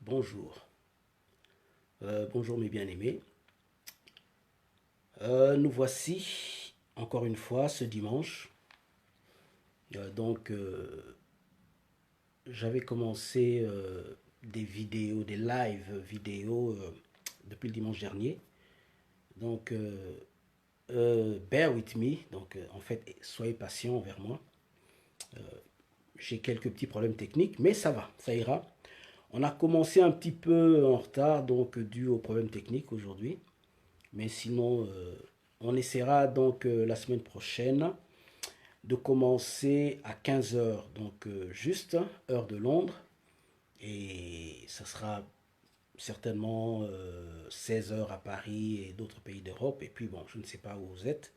Bonjour. Bonjour mes bien-aimés. Nous voici encore une fois ce dimanche. J'avais commencé des vidéos, des lives vidéos depuis le dimanche dernier. Bear with me. En fait, soyez patient envers moi. J'ai quelques petits problèmes techniques, mais ça va, ça ira. On a commencé un petit peu en retard, donc dû aux problèmes techniques aujourd'hui. Mais sinon, on essaiera la semaine prochaine de commencer à 15 heures, juste, heure de Londres. Et ça sera certainement 16 heures à Paris et d'autres pays d'Europe. Et puis bon, je ne sais pas où vous êtes.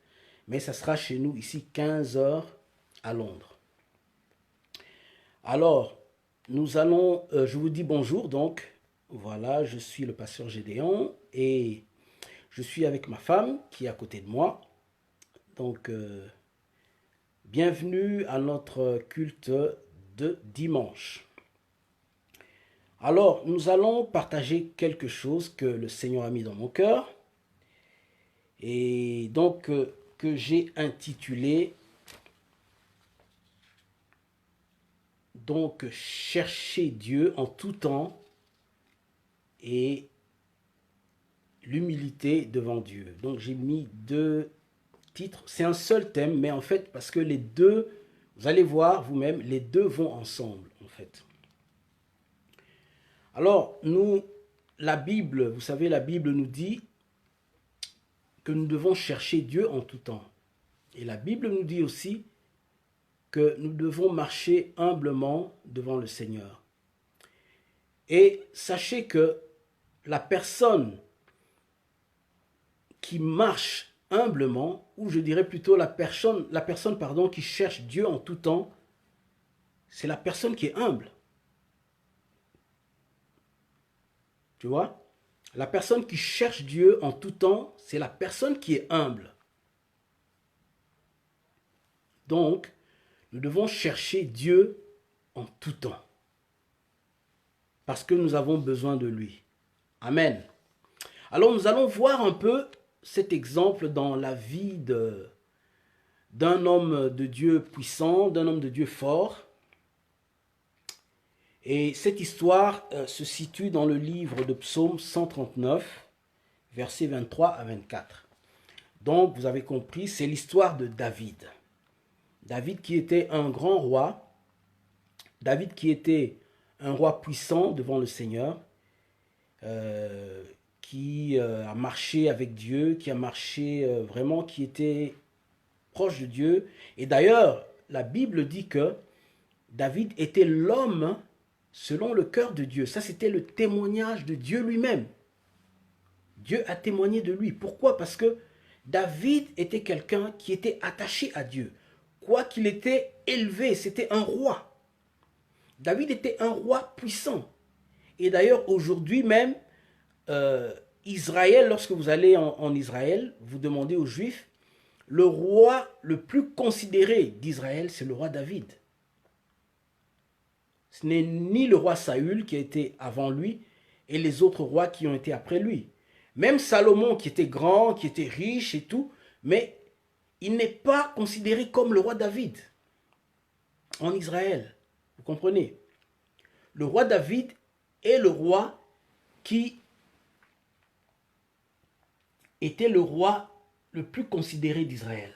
Mais ça sera chez nous ici 15 heures à Londres. Alors, je vous dis bonjour donc. Voilà, je suis le pasteur Gédéon et je suis avec ma femme qui est à côté de moi. Bienvenue à notre culte de dimanche. Alors, nous allons partager quelque chose que le Seigneur a mis dans mon cœur et que j'ai intitulé chercher Dieu en tout temps et l'humilité devant Dieu. Donc j'ai mis deux titres. C'est un seul thème, mais en fait, parce que les deux, vous allez voir vous-même, les deux vont ensemble, en fait. Alors, la Bible, vous savez, la Bible nous dit que nous devons chercher Dieu en tout temps. Et la Bible nous dit aussi que nous devons marcher humblement devant le Seigneur. Et sachez que la personne qui marche humblement, ou je dirais plutôt la personne qui cherche Dieu en tout temps, c'est la personne qui est humble. Tu vois? La personne qui cherche Dieu en tout temps, c'est la personne qui est humble. Donc, nous devons chercher Dieu en tout temps. Parce que nous avons besoin de lui. Amen. Alors, nous allons voir un peu cet exemple dans la vie d'un homme de Dieu puissant, d'un homme de Dieu fort. Et cette histoire se situe dans le livre de Psaume 139, versets 23 à 24. Donc, vous avez compris, c'est l'histoire de David. David qui était un grand roi, David qui était un roi puissant devant le Seigneur, qui a marché avec Dieu, qui a marché vraiment, qui était proche de Dieu. Et d'ailleurs, la Bible dit que David était l'homme selon le cœur de Dieu. Ça, c'était le témoignage de Dieu lui-même. Dieu a témoigné de lui. Pourquoi? Parce que David était quelqu'un qui était attaché à Dieu. Quoi qu'il était élevé, c'était un roi. David était un roi puissant. Et d'ailleurs, aujourd'hui même, Israël, lorsque vous allez en Israël, vous demandez aux Juifs, le roi le plus considéré d'Israël, c'est le roi David. Ce n'est ni le roi Saül qui a été avant lui et les autres rois qui ont été après lui. Même Salomon qui était grand, qui était riche et tout, mais il n'est pas considéré comme le roi David en Israël. Vous comprenez? Le roi David est le roi qui était le roi le plus considéré d'Israël.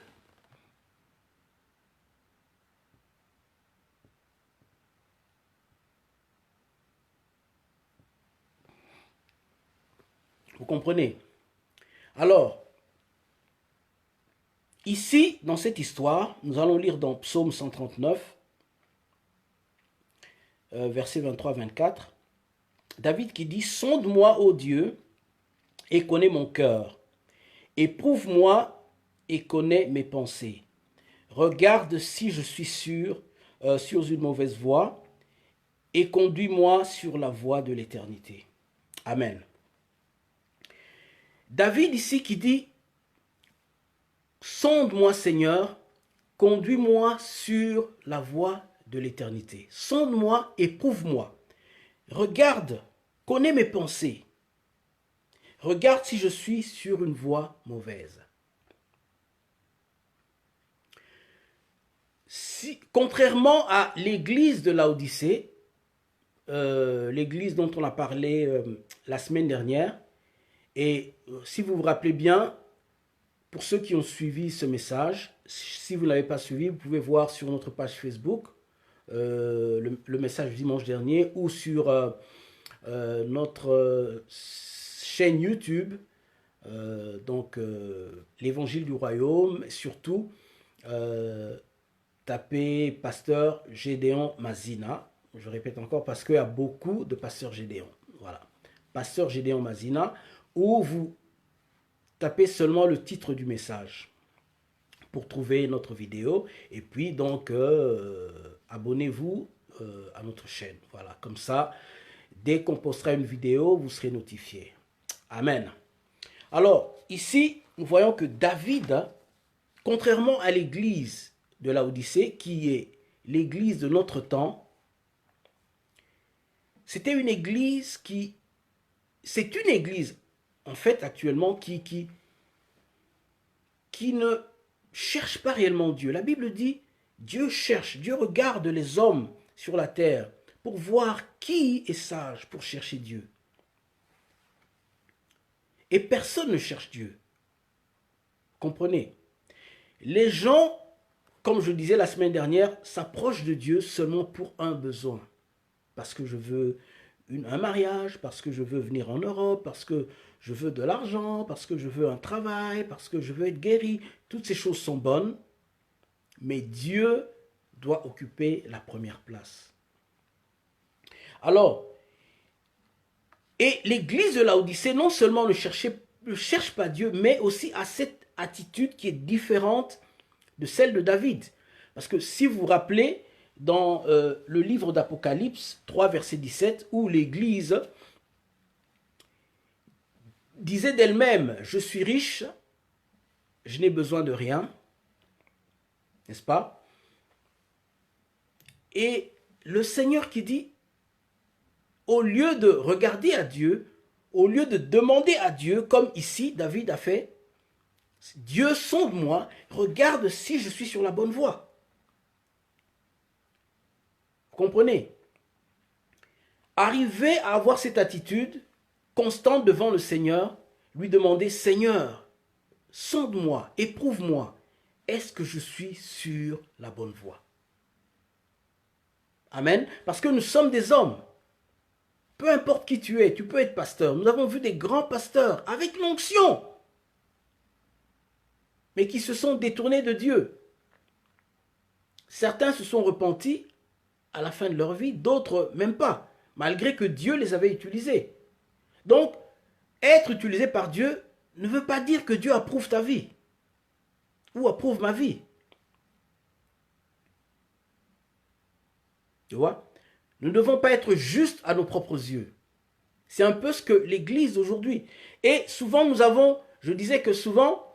Vous comprenez? Alors, ici, dans cette histoire, nous allons lire dans Psaume 139, versets 23-24, David qui dit « Sonde-moi, ô Dieu, et connais mon cœur. Éprouve-moi et connais mes pensées. Regarde si je suis sur une mauvaise voie, et conduis-moi sur la voie de l'éternité. » Amen. David ici qui dit « Sonde-moi Seigneur, conduis-moi sur la voie de l'éternité. Sonde-moi, éprouve-moi. Regarde Connais mes pensées. Regarde si je suis sur une voie mauvaise. Si, contrairement à l'église de Laodicée, l'église dont on a parlé la semaine dernière, et si vous vous rappelez bien, pour ceux qui ont suivi ce message, si vous ne l'avez pas suivi, vous pouvez voir sur notre page Facebook le message du dimanche dernier ou sur notre chaîne YouTube, l'Évangile du Royaume, surtout tapez Pasteur Gédéon Mazina. Je répète encore parce qu'il y a beaucoup de Pasteur Gédéon. Voilà. Pasteur Gédéon Mazina, ou vous tapez seulement le titre du message pour trouver notre vidéo. Et puis donc, abonnez-vous à notre chaîne. Voilà, comme ça, dès qu'on postera une vidéo, vous serez notifié. Amen. Alors, ici, nous voyons que David, contrairement à l'église de Laodicée, qui est l'église de notre temps, c'était une église qui... C'est une église, en fait, actuellement, qui ne cherche pas réellement Dieu. La Bible dit, Dieu cherche, Dieu regarde les hommes sur la terre pour voir qui est sage pour chercher Dieu. Et personne ne cherche Dieu. Comprenez? Les gens, comme je disais la semaine dernière, s'approchent de Dieu seulement pour un besoin. Parce que je veux un mariage, parce que je veux venir en Europe, parce que je veux de l'argent, parce que je veux un travail, parce que je veux être guéri. Toutes ces choses sont bonnes, mais Dieu doit occuper la première place. Alors, et l'église de Laodicée non seulement ne cherche pas Dieu, mais aussi a cette attitude qui est différente de celle de David. Parce que si vous vous rappelez, dans le livre d'Apocalypse 3, verset 17, où l'église disait d'elle-même, je suis riche, je n'ai besoin de rien, n'est-ce pas? Et le Seigneur qui dit, au lieu de regarder à Dieu, au lieu de demander à Dieu, comme ici David a fait, Dieu sonde-moi, regarde si je suis sur la bonne voie. Vous comprenez? Arriver à avoir cette attitude constante devant le Seigneur, lui demander, Seigneur, sonde-moi, éprouve-moi, est-ce que je suis sur la bonne voie? Amen. Parce que nous sommes des hommes. Peu importe qui tu es, tu peux être pasteur. Nous avons vu des grands pasteurs avec l'onction, mais qui se sont détournés de Dieu. Certains se sont repentis à la fin de leur vie, d'autres même pas, malgré que Dieu les avait utilisés. Donc, être utilisé par Dieu ne veut pas dire que Dieu approuve ta vie ou approuve ma vie. Tu vois? Nous ne devons pas être justes à nos propres yeux. C'est un peu ce que l'Église aujourd'hui. Et souvent, je disais que souvent,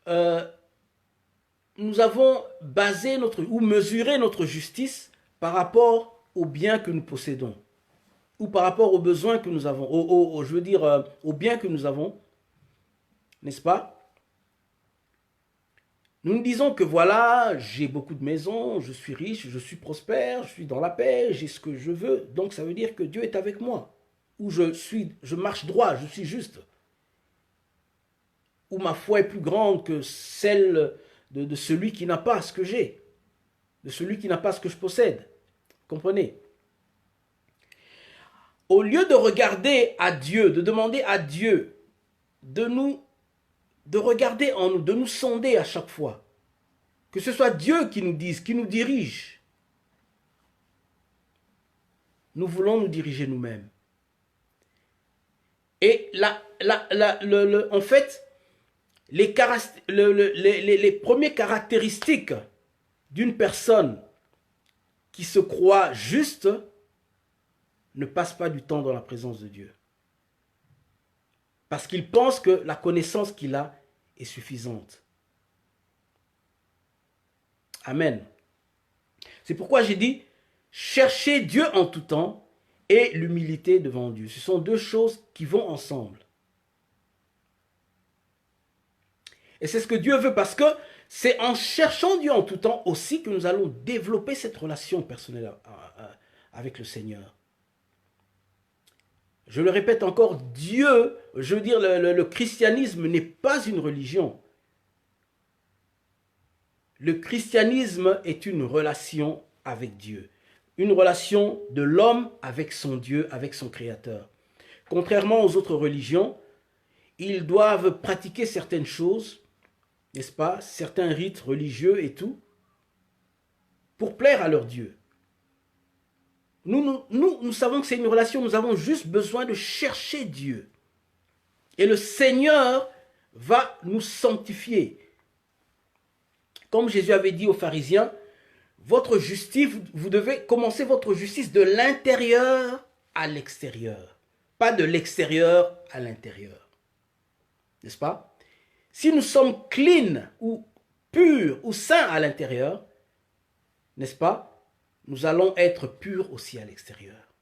nous avons basé ou mesuré notre justice par rapport aux biens que nous possédons. Ou par rapport aux besoins que nous avons, aux biens que nous avons, n'est-ce pas? Nous nous disons que voilà, j'ai beaucoup de maisons, je suis riche, je suis prospère, je suis dans la paix, j'ai ce que je veux, donc ça veut dire que Dieu est avec moi. Ou je marche droit, je suis juste. Ou ma foi est plus grande que celle de celui qui n'a pas ce que j'ai, de celui qui n'a pas ce que je possède. Comprenez? Au lieu de regarder à Dieu, de demander à Dieu de regarder en nous, de nous sonder à chaque fois, que ce soit Dieu qui nous dise, qui nous dirige, nous voulons nous diriger nous-mêmes. Et en fait, les premières caractéristiques d'une personne qui se croit juste ne passe pas du temps dans la présence de Dieu. Parce qu'il pense que la connaissance qu'il a est suffisante. Amen. C'est pourquoi j'ai dit, cherchez Dieu en tout temps et l'humilité devant Dieu. Ce sont deux choses qui vont ensemble. Et c'est ce que Dieu veut parce que c'est en cherchant Dieu en tout temps aussi que nous allons développer cette relation personnelle avec le Seigneur. Je le répète encore, Dieu, je veux dire, le christianisme n'est pas une religion. Le christianisme est une relation avec Dieu. Une relation de l'homme avec son Dieu, avec son Créateur. Contrairement aux autres religions, ils doivent pratiquer certaines choses, n'est-ce pas, certains rites religieux et tout, pour plaire à leur Dieu. Nous savons que c'est une relation, nous avons juste besoin de chercher Dieu. Et le Seigneur va nous sanctifier. Comme Jésus avait dit aux pharisiens, votre justice, vous devez commencer votre justice de l'intérieur à l'extérieur. Pas de l'extérieur à l'intérieur. N'est-ce pas? Si nous sommes clean ou purs ou saints à l'intérieur, n'est-ce pas? Nous allons être purs aussi à l'extérieur.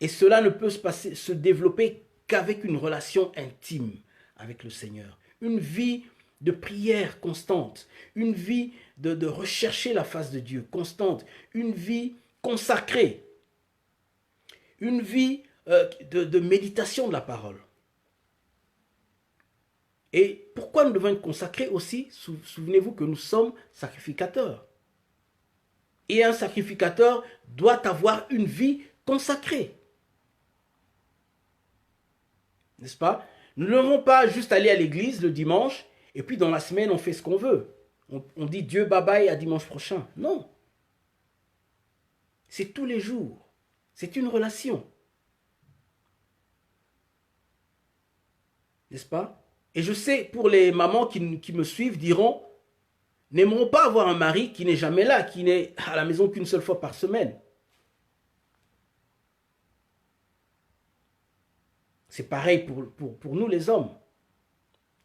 Et cela ne peut se développer qu'avec une relation intime avec le Seigneur. Une vie de prière constante, une vie de rechercher la face de Dieu constante, une vie consacrée, une vie de méditation de la parole. Et pourquoi nous devons être consacrés aussi? Souvenez-vous que nous sommes sacrificateurs. Et un sacrificateur doit avoir une vie consacrée. N'est-ce pas? Nous ne devons pas juste aller à l'église le dimanche et puis dans la semaine on fait ce qu'on veut. On dit Dieu bye bye à dimanche prochain. Non. C'est tous les jours. C'est une relation. N'est-ce pas? Et je sais, pour les mamans qui me suivent diront, n'aimeront pas avoir un mari qui n'est jamais là, qui n'est à la maison qu'une seule fois par semaine. C'est pareil pour nous les hommes.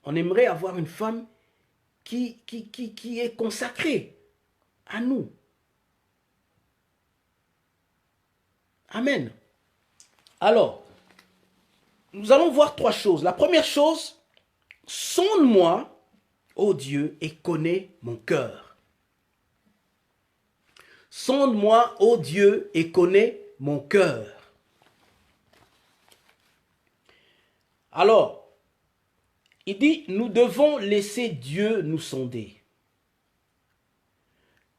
On aimerait avoir une femme qui est consacrée à nous. Amen. Alors, nous allons voir trois choses. La première chose, sonde-moi, ô Dieu, et connais mon cœur. Sonde-moi, ô Dieu, et connais mon cœur. Alors, il dit, nous devons laisser Dieu nous sonder.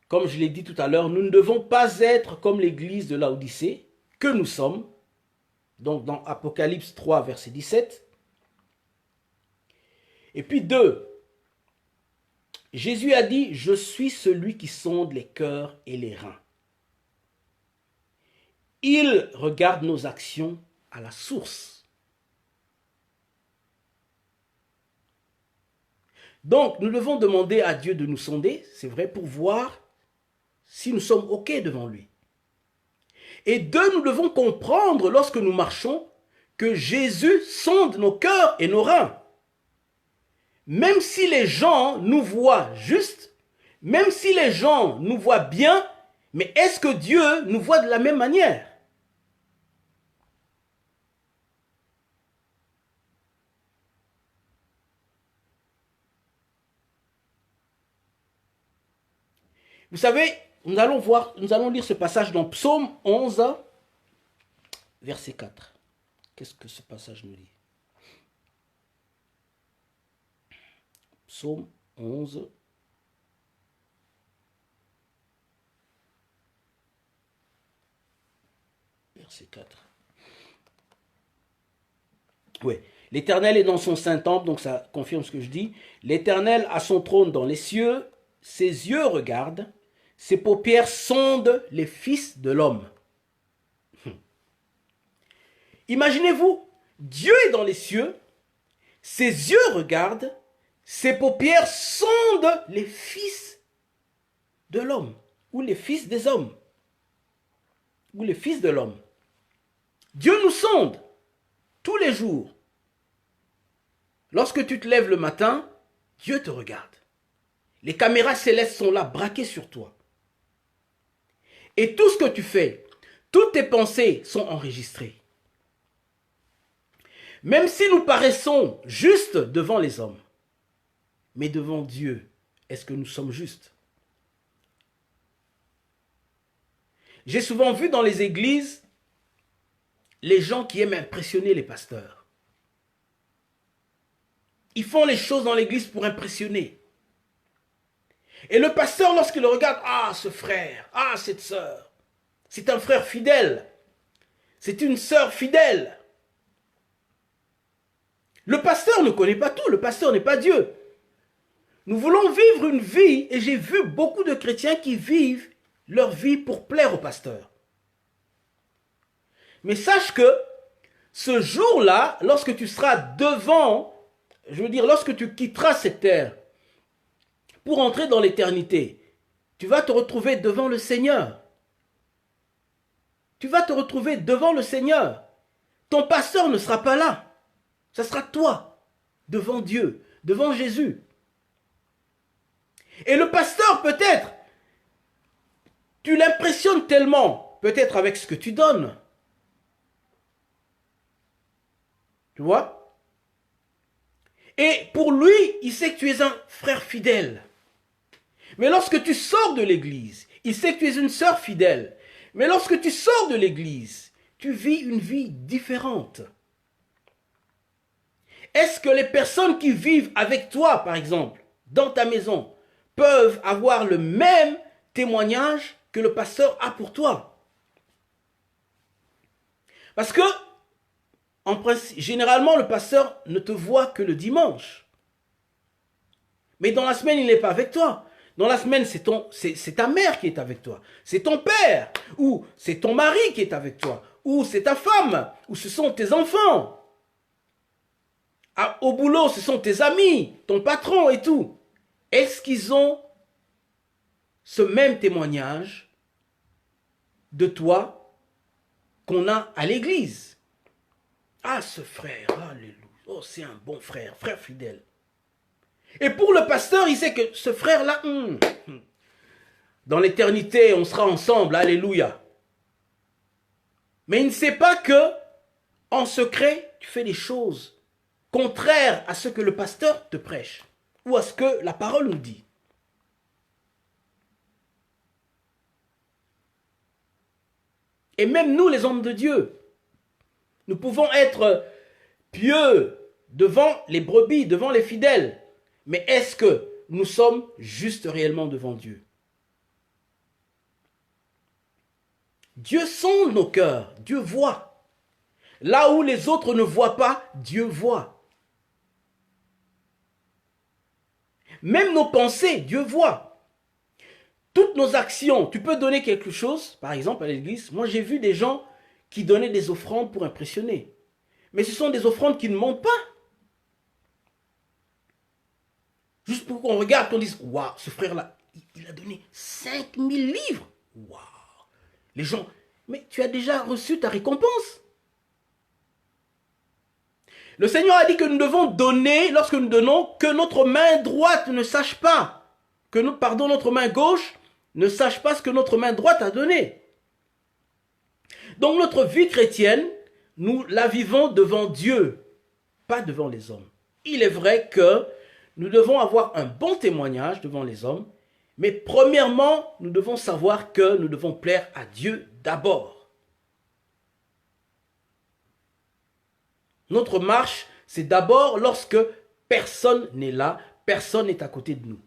Comme je l'ai dit tout à l'heure, nous ne devons pas être comme l'église de Laodicée, que nous sommes. Donc dans Apocalypse 3, verset 17. Et puis 2, Jésus a dit, je suis celui qui sonde les cœurs et les reins. Il regarde nos actions à la source. Donc, nous devons demander à Dieu de nous sonder, c'est vrai, pour voir si nous sommes OK devant lui. Et 2, nous devons comprendre lorsque nous marchons que Jésus sonde nos cœurs et nos reins. Même si les gens nous voient juste, même si les gens nous voient bien, mais est-ce que Dieu nous voit de la même manière? Vous savez, nous allons lire ce passage dans Psaume 11, verset 4. Qu'est-ce que ce passage nous dit? Psaume 11, verset 4. Oui, l'Éternel est dans son saint temple, donc ça confirme ce que je dis. L'Éternel a son trône dans les cieux, ses yeux regardent, ses paupières sondent les fils de l'homme. Imaginez-vous, Dieu est dans les cieux, ses yeux regardent, ses paupières sondent les fils de l'homme, ou les fils des hommes, ou les fils de l'homme. Dieu nous sonde tous les jours. Lorsque tu te lèves le matin, Dieu te regarde. Les caméras célestes sont là, braquées sur toi. Et tout ce que tu fais, Toutes tes pensées sont enregistrées. Même si nous paraissons justes devant les hommes, mais devant Dieu, est-ce que nous sommes justes? J'ai souvent vu dans les églises les gens qui aiment impressionner les pasteurs. Ils font les choses dans l'église pour impressionner. Et le pasteur, lorsqu'il le regarde, ah, ce frère, ah, cette sœur, c'est un frère fidèle, c'est une sœur fidèle. Le pasteur ne connaît pas tout, le pasteur n'est pas Dieu. Nous voulons vivre une vie, et j'ai vu beaucoup de chrétiens qui vivent leur vie pour plaire au pasteur. Mais sache que ce jour-là, lorsque tu seras devant, je veux dire, lorsque tu quitteras cette terre pour entrer dans l'éternité, tu vas te retrouver devant le Seigneur. Tu vas te retrouver devant le Seigneur. Ton pasteur ne sera pas là. Ce sera toi, devant Dieu, devant Jésus. Et le pasteur, peut-être, tu l'impressionnes tellement, peut-être avec ce que tu donnes. Tu vois? Et pour lui, il sait que tu es un frère fidèle. Mais lorsque tu sors de l'église, il sait que tu es une sœur fidèle. Mais lorsque tu sors de l'église, tu vis une vie différente. Est-ce que les personnes qui vivent avec toi, par exemple, dans ta maison, peuvent avoir le même témoignage que le pasteur a pour toi? Parce que, en principe, généralement, le pasteur ne te voit que le dimanche. Mais dans la semaine, il n'est pas avec toi. Dans la semaine, c'est ta mère qui est avec toi. C'est ton père. Ou c'est ton mari qui est avec toi. Ou c'est ta femme. Ou ce sont tes enfants. Au boulot, ce sont tes amis, ton patron et tout. Est-ce qu'ils ont ce même témoignage de toi qu'on a à l'église? Ah, ce frère, alléluia. Oh, c'est un bon frère, frère fidèle. Et pour le pasteur, il sait que ce frère-là, dans l'éternité, on sera ensemble, alléluia. Mais il ne sait pas que, en secret, tu fais des choses contraires à ce que le pasteur te prêche, ou à ce que la parole nous dit. Et même nous, les hommes de Dieu, nous pouvons être pieux devant les brebis, devant les fidèles. Mais est-ce que nous sommes juste réellement devant Dieu? Dieu sonde nos cœurs, Dieu voit. Là où les autres ne voient pas, Dieu voit. Même nos pensées, Dieu voit. Toutes nos actions, tu peux donner quelque chose, par exemple à l'église. Moi, j'ai vu des gens qui donnaient des offrandes pour impressionner. Mais ce sont des offrandes qui ne montent pas. Juste pour qu'on regarde, qu'on dise, waouh, ce frère-là, il a donné 5000 livres. Waouh. Les gens, mais tu as déjà reçu ta récompense. Le Seigneur a dit que nous devons donner, lorsque nous donnons, que notre main droite ne sache pas, notre main gauche ne sache pas ce que notre main droite a donné. Donc notre vie chrétienne, nous la vivons devant Dieu, pas devant les hommes. Il est vrai que nous devons avoir un bon témoignage devant les hommes, mais premièrement, nous devons savoir que nous devons plaire à Dieu d'abord. Notre marche, c'est d'abord lorsque personne n'est là, personne n'est à côté de nous.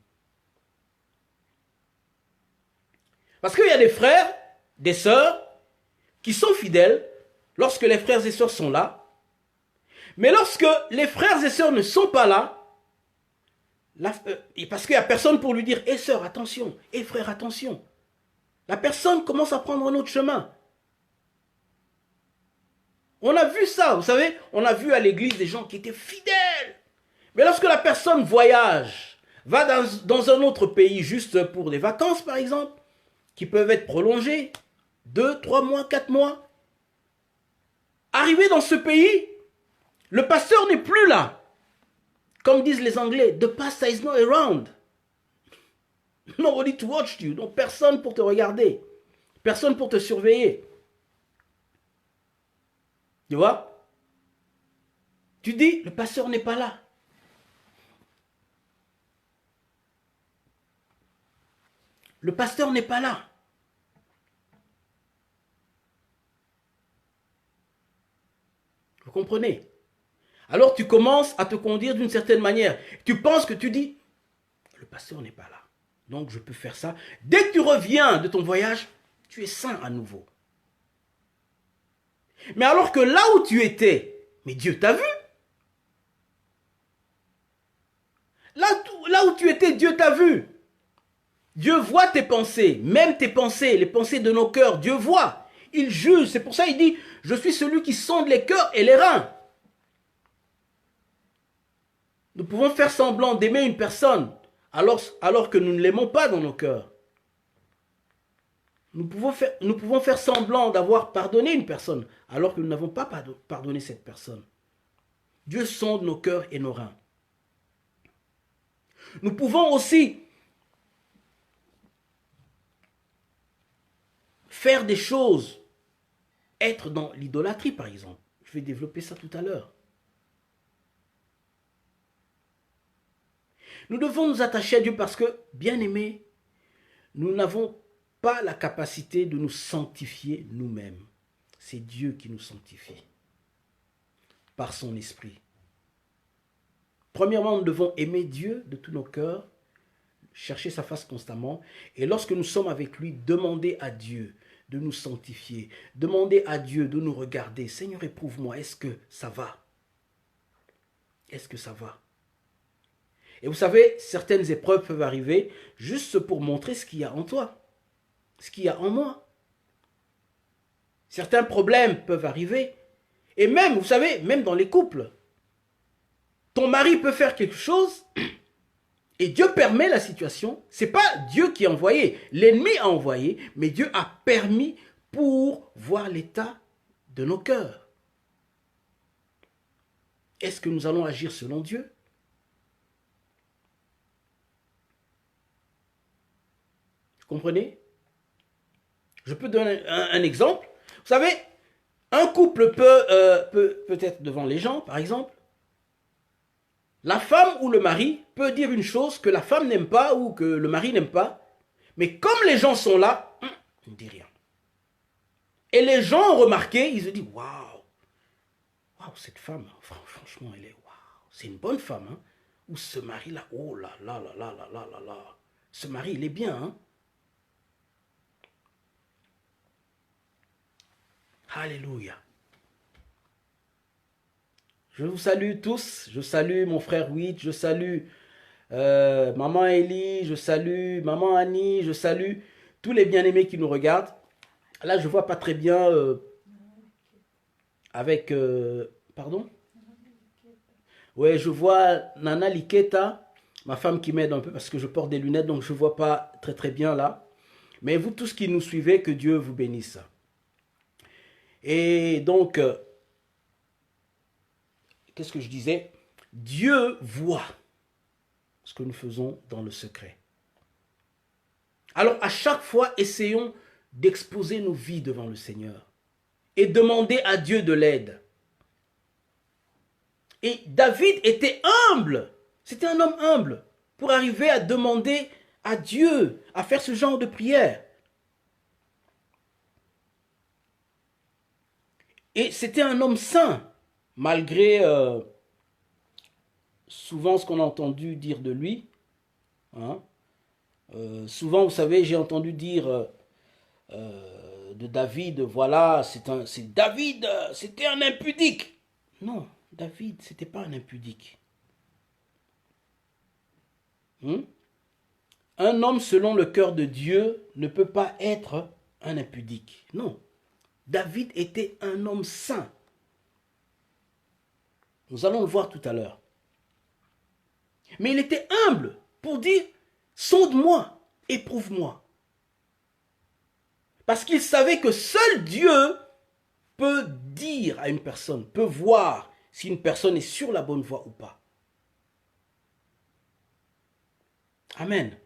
Parce qu'il y a des frères, des sœurs, qui sont fidèles lorsque les frères et sœurs sont là. Mais lorsque les frères et sœurs ne sont pas là, parce qu'il n'y a personne pour lui dire, hé sœur, attention, hé frère, attention. La personne commence à prendre un autre chemin. On a vu ça, vous savez, on a vu à l'église des gens qui étaient fidèles. Mais lorsque la personne voyage, va dans un autre pays juste pour des vacances par exemple, qui peuvent être prolongées, 2, 3 mois, 4 mois, arrivé dans ce pays, le pasteur n'est plus là. Comme disent les Anglais, the pastor is not around. Nobody to watch you. Donc personne pour te regarder. Personne pour te surveiller. Tu vois? Tu dis, le pasteur n'est pas là. Le pasteur n'est pas là. Vous comprenez? Alors tu commences à te conduire d'une certaine manière. Tu penses que tu dis, le pasteur n'est pas là. Donc je peux faire ça. Dès que tu reviens de ton voyage, tu es sain à nouveau. Mais alors que là où tu étais, mais Dieu t'a vu. Là où tu étais, Dieu t'a vu. Dieu voit tes pensées, même tes pensées, les pensées de nos cœurs. Dieu voit. Il juge. C'est pour ça qu'il dit, je suis celui qui sonde les cœurs et les reins. Nous pouvons faire semblant d'aimer une personne alors que nous ne l'aimons pas dans nos cœurs. Nous pouvons faire semblant d'avoir pardonné une personne alors que nous n'avons pas pardonné cette personne. Dieu sonde nos cœurs et nos reins. Nous pouvons aussi faire des choses, être dans l'idolâtrie par exemple. Je vais développer ça tout à l'heure. Nous devons nous attacher à Dieu parce que, bien aimés, nous n'avons pas la capacité de nous sanctifier nous-mêmes. C'est Dieu qui nous sanctifie par son esprit. Premièrement, nous devons aimer Dieu de tous nos cœurs, chercher sa face constamment, et lorsque nous sommes avec lui, demander à Dieu de nous sanctifier, demander à Dieu de nous regarder. Seigneur, éprouve-moi, est-ce que ça va? Est-ce que ça va? Et vous savez, certaines épreuves peuvent arriver juste pour montrer ce qu'il y a en toi, ce qu'il y a en moi. Certains problèmes peuvent arriver. Et même, vous savez, même dans les couples, ton mari peut faire quelque chose et Dieu permet la situation. Ce n'est pas Dieu qui a envoyé, l'ennemi a envoyé, mais Dieu a permis pour voir l'état de nos cœurs. Est-ce que nous allons agir selon Dieu? Vous comprenez? Je peux donner un exemple. Vous savez, un couple peut être devant les gens, par exemple. La femme ou le mari peut dire une chose que la femme n'aime pas ou que le mari n'aime pas. Mais comme les gens sont là, on ne dit rien. Et les gens ont remarqué, ils se disent, waouh, waouh, cette femme, franchement, elle est waouh, c'est une bonne femme. Hein? Ou ce mari-là, oh là là là là là là là là. Ce mari, il est bien. Hein? Alléluia. Je vous salue tous. Je salue mon frère Witt. Je salue maman Ellie. Je salue maman Annie. Je salue tous les bien-aimés qui nous regardent. Là, je ne vois pas très bien avec... pardon? Ouais, je vois Nana Liketa, ma femme qui m'aide un peu parce que je porte des lunettes, donc je ne vois pas très très bien là. Mais vous tous qui nous suivez, que Dieu vous bénisse. Et donc, qu'est-ce que je disais? Dieu voit ce que nous faisons dans le secret. Alors, à chaque fois, essayons d'exposer nos vies devant le Seigneur et demander à Dieu de l'aide. Et David était humble. C'était un homme humble pour arriver à demander à Dieu, à faire ce genre de prière. Et c'était un homme saint, malgré souvent ce qu'on a entendu dire de lui. Hein. Souvent, vous savez, j'ai entendu dire de David, voilà, c'est David, c'était un impudique. Non, David, c'était pas un impudique. Un homme selon le cœur de Dieu ne peut pas être un impudique. Non. David était un homme saint. Nous allons le voir tout à l'heure. Mais il était humble pour dire, sonde-moi, éprouve-moi. Parce qu'il savait que seul Dieu peut dire à une personne, peut voir si une personne est sur la bonne voie ou pas. Amen.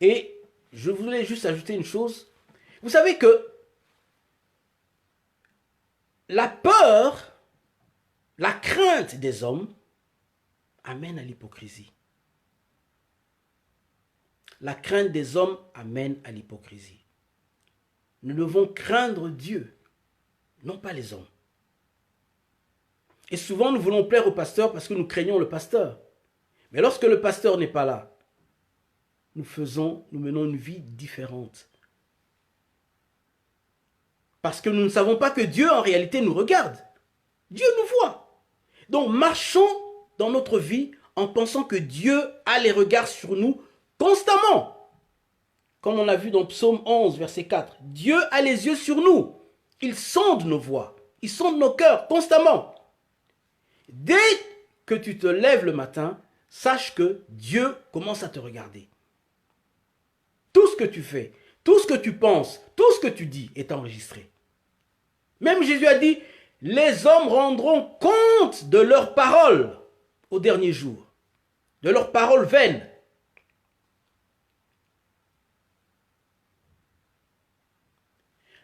Et je voulais juste ajouter une chose. Vous savez que la peur, la crainte des hommes amène à l'hypocrisie. La crainte des hommes amène à l'hypocrisie. Nous devons craindre Dieu, non pas les hommes. Et souvent, nous voulons plaire au pasteur parce que nous craignons le pasteur. Mais lorsque le pasteur n'est pas là, nous menons une vie différente. Parce que nous ne savons pas que Dieu, en réalité, nous regarde. Dieu nous voit. Donc, marchons dans notre vie en pensant que Dieu a les regards sur nous constamment. Comme on l'a vu dans Psaume 11, verset 4. Dieu a les yeux sur nous. Il sonde nos voies. Il sonde nos cœurs constamment. Dès que tu te lèves le matin, sache que Dieu commence à te regarder. Tout ce que tu fais, tout ce que tu penses, tout ce que tu dis est enregistré. Même Jésus a dit, les hommes rendront compte de leurs paroles au dernier jour, de leurs paroles vaines.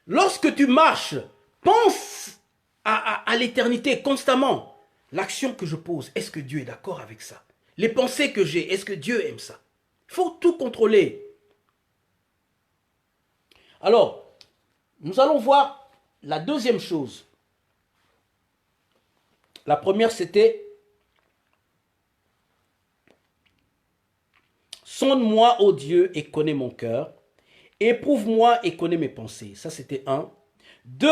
Lorsque tu marches, pense à l'éternité constamment. L'action que je pose, est-ce que Dieu est d'accord avec ça? Les pensées que j'ai, est-ce que Dieu aime ça? Il faut tout contrôler. Alors, nous allons voir la deuxième chose. La première, c'était sonde-moi, ô Dieu, et connais mon cœur. Éprouve-moi et connais mes pensées. Ça, c'était 1. 2.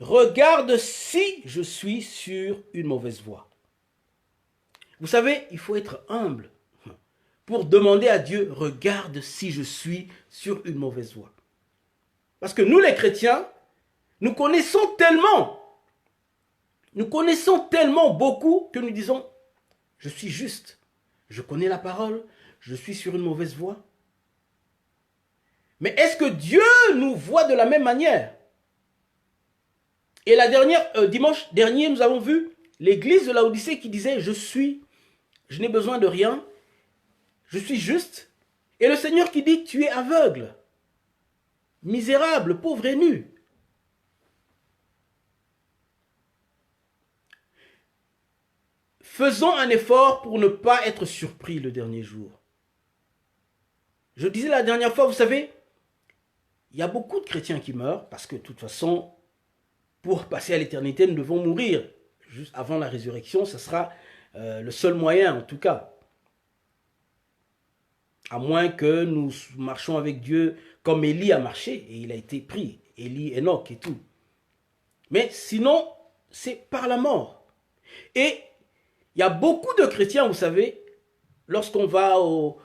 Regarde si je suis sur une mauvaise voie. Vous savez, il faut être humble pour demander à Dieu, regarde si je suis sur une mauvaise voie. Parce que nous, les chrétiens, nous connaissons tellement beaucoup que nous disons, je suis juste, je connais la parole, je suis sur une mauvaise voie. Mais est-ce que Dieu nous voit de la même manière? Et dimanche dernier, nous avons vu l'église de Laodicée qui disait, je n'ai besoin de rien, je suis juste. Et le Seigneur qui dit, tu es aveugle, misérable, pauvre et nu. Faisons un effort pour ne pas être surpris le dernier jour. Je disais la dernière fois, vous savez, il y a beaucoup de chrétiens qui meurent parce que de toute façon, pour passer à l'éternité, nous devons mourir. Juste avant la résurrection, ce sera le seul moyen en tout cas. À moins que nous marchions avec Dieu comme Élie a marché et il a été pris. Élie, Enoch et tout. Mais sinon, c'est par la mort. Et il y a beaucoup de chrétiens, vous savez, lorsqu'on va aux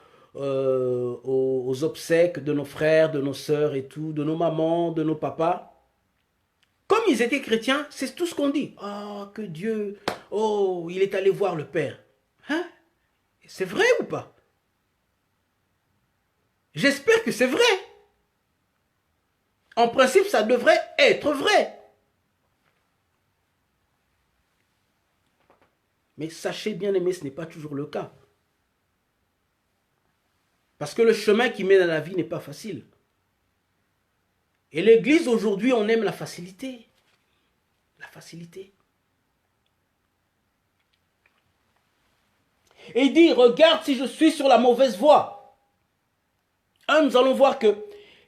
obsèques de nos frères, de nos sœurs et tout, de nos mamans, de nos papas, comme ils étaient chrétiens, c'est tout ce qu'on dit. Oh, que Dieu, oh, il est allé voir le Père. Hein? C'est vrai ou pas? J'espère que c'est vrai. En principe, ça devrait être vrai. Mais sachez bien aimé, ce n'est pas toujours le cas. Parce que le chemin qui mène à la vie n'est pas facile. Et l'église aujourd'hui, on aime la facilité. La facilité. Et il dit, regarde si je suis sur la mauvaise voie. Nous allons voir que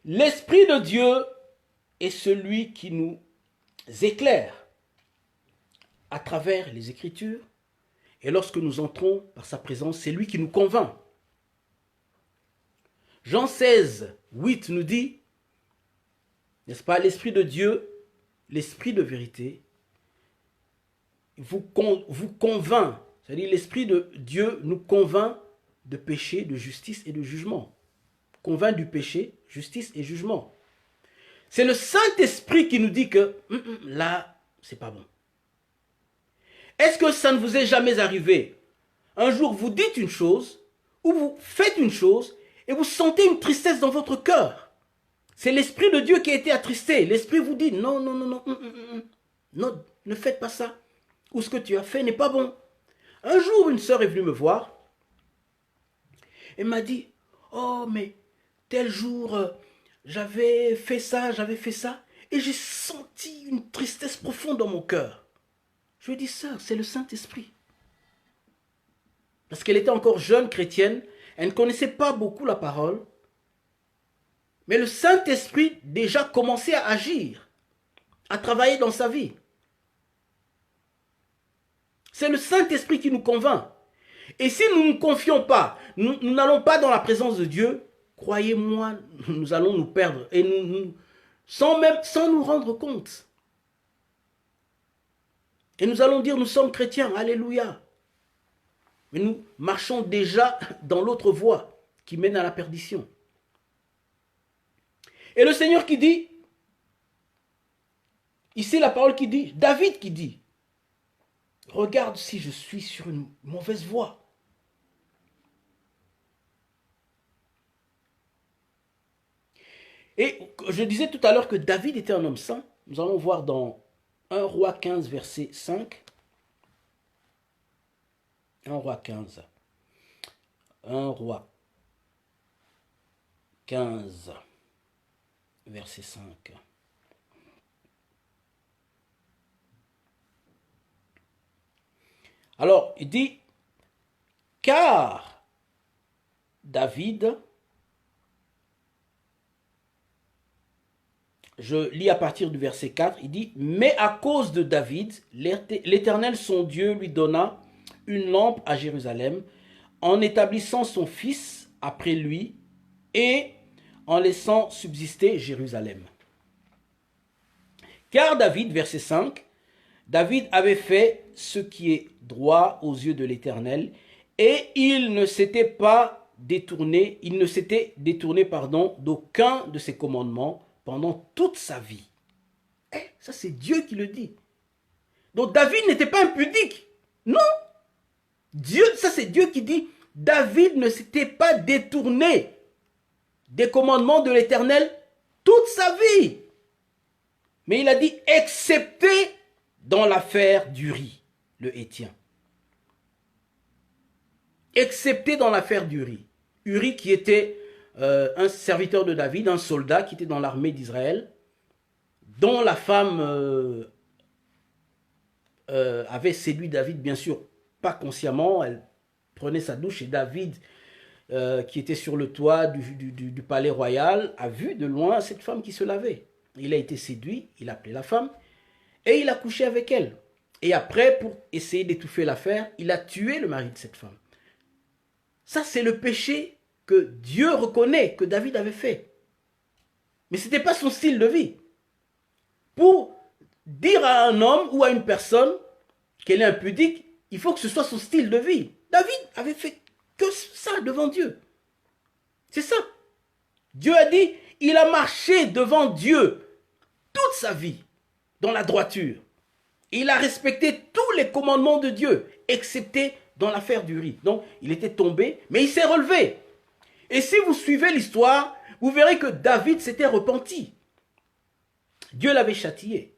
l'Esprit de Dieu est celui qui nous éclaire à travers les Écritures. Et lorsque nous entrons par sa présence, c'est lui qui nous convainc. Jean 16, 8 nous dit, n'est-ce pas, l'Esprit de Dieu, l'Esprit de vérité, vous convainc. C'est-à-dire l'Esprit de Dieu nous convainc de péché, de justice et de jugement. Convainc du péché, justice et jugement. C'est le Saint-Esprit qui nous dit que là, c'est pas bon. Est-ce que ça ne vous est jamais arrivé? Un jour, vous dites une chose, ou vous faites une chose, et vous sentez une tristesse dans votre cœur. C'est l'Esprit de Dieu qui a été attristé. L'Esprit vous dit, non, non, non, non, non, ne faites pas ça. Ou ce que tu as fait n'est pas bon. Un jour, une sœur est venue me voir et m'a dit, oh, mais tel jour, j'avais fait ça, et j'ai senti une tristesse profonde dans mon cœur. Je lui ai dit, sœur, c'est le Saint-Esprit. Parce qu'elle était encore jeune chrétienne, elle ne connaissait pas beaucoup la parole, mais le Saint-Esprit déjà commençait à agir, à travailler dans sa vie. C'est le Saint-Esprit qui nous convainc. Et si nous ne nous confions pas, nous n'allons pas dans la présence de Dieu, croyez-moi, nous allons nous perdre et sans nous rendre compte. Et nous allons dire, nous sommes chrétiens, alléluia. Mais nous marchons déjà dans l'autre voie qui mène à la perdition. Et le Seigneur qui dit, ici la parole qui dit, David qui dit, regarde si je suis sur une mauvaise voie. Et je disais tout à l'heure que David était un homme saint. Nous allons voir dans 1 Roi 15, verset 5. 1 Roi 15. 1 Roi 15, verset 5. Alors, il dit, car David, je lis à partir du verset 4, il dit, mais à cause de David, l'Éternel son Dieu lui donna une lampe à Jérusalem, en établissant son fils après lui et en laissant subsister Jérusalem. Car David, verset 5, David avait fait ce qui est droit aux yeux de l'Éternel, et il ne s'était détourné d'aucun de ses commandements pendant toute sa vie. Ça c'est Dieu qui le dit. Donc David n'était pas impudique. Non. Ça c'est Dieu qui dit, David ne s'était pas détourné des commandements de l'Éternel toute sa vie. Mais il a dit, excepté dans l'affaire d'Uri, le Héthien. Excepté dans l'affaire d'Uri. Uri qui était un serviteur de David, un soldat qui était dans l'armée d'Israël, dont la femme avait séduit David, bien sûr, pas consciemment. Elle prenait sa douche et David, qui était sur le toit du palais royal, a vu de loin cette femme qui se lavait. Il a été séduit, il a appelé la femme, et il a couché avec elle. Et après, pour essayer d'étouffer l'affaire, il a tué le mari de cette femme. Ça, c'est le péché que Dieu reconnaît que David avait fait. Mais ce n'était pas son style de vie. Pour dire à un homme ou à une personne qu'elle est impudique, il faut que ce soit son style de vie. David avait fait que ça devant Dieu. C'est ça. Dieu a dit, il a marché devant Dieu toute sa vie dans la droiture. Il a respecté tous les commandements de Dieu, excepté dans l'affaire d'Uri. Donc, il était tombé, mais il s'est relevé. Et si vous suivez l'histoire, vous verrez que David s'était repenti. Dieu l'avait châtié.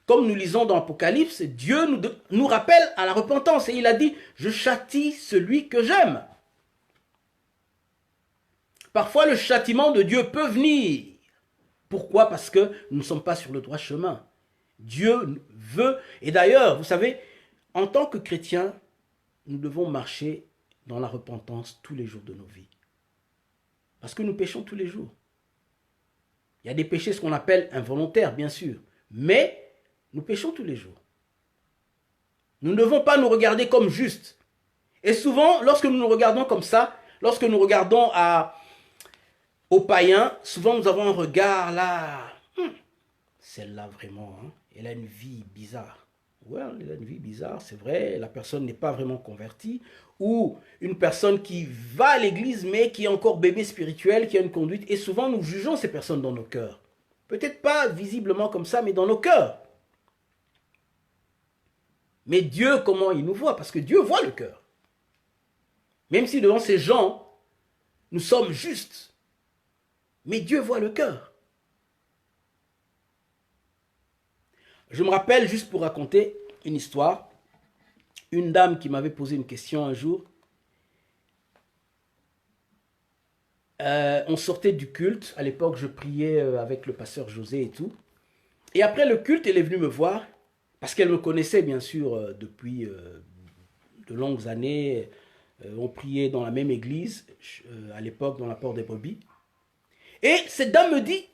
Comme nous lisons dans l'Apocalypse, Dieu nous rappelle à la repentance. Et il a dit, je châtie celui que j'aime. Parfois, le châtiment de Dieu peut venir. Pourquoi? Parce que nous ne sommes pas sur le droit chemin. Dieu veut, et d'ailleurs, vous savez, en tant que chrétiens, nous devons marcher dans la repentance tous les jours de nos vies. Parce que nous péchons tous les jours. Il y a des péchés, ce qu'on appelle involontaires, bien sûr, mais nous péchons tous les jours. Nous ne devons pas nous regarder comme justes. Et souvent, lorsque nous nous regardons comme ça, lorsque nous regardons aux païens, souvent nous avons un regard là, celle-là vraiment, elle a une vie bizarre. Ouais, elle a une vie bizarre, c'est vrai, la personne n'est pas vraiment convertie, ou une personne qui va à l'église mais qui est encore bébé spirituel, qui a une conduite, et souvent nous jugeons ces personnes dans nos cœurs. Peut-être pas visiblement comme ça, mais dans nos cœurs. Mais Dieu, comment il nous voit? Parce que Dieu voit le cœur. Même si devant ces gens, nous sommes justes, mais Dieu voit le cœur. Je me rappelle, juste pour raconter une histoire, une dame qui m'avait posé une question un jour. On sortait du culte. À l'époque, je priais avec le pasteur José et tout. Et après le culte, elle est venue me voir, parce qu'elle me connaissait bien sûr depuis de longues années. On priait dans la même église, à l'époque dans la Porte des Brebis. Et cette dame me dit,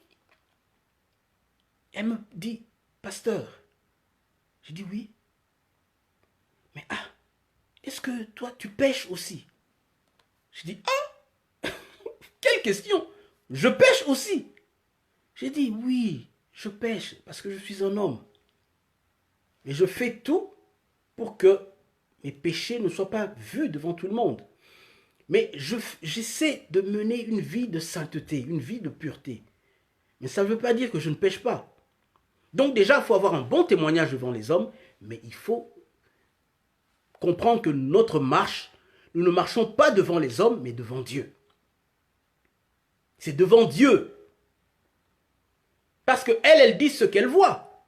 elle me dit, pasteur, j'ai dit oui, mais est-ce que toi tu pêches aussi? J'ai dit, quelle question? Je pêche aussi. J'ai dit oui, je pêche parce que je suis un homme. Mais je fais tout pour que mes péchés ne soient pas vus devant tout le monde. Mais j'essaie de mener une vie de sainteté, une vie de pureté. Mais ça ne veut pas dire que je ne pêche pas. Donc déjà, il faut avoir un bon témoignage devant les hommes, mais il faut comprendre que notre marche, nous ne marchons pas devant les hommes, mais devant Dieu. C'est devant Dieu. Parce qu'elle, elle dit ce qu'elle voit.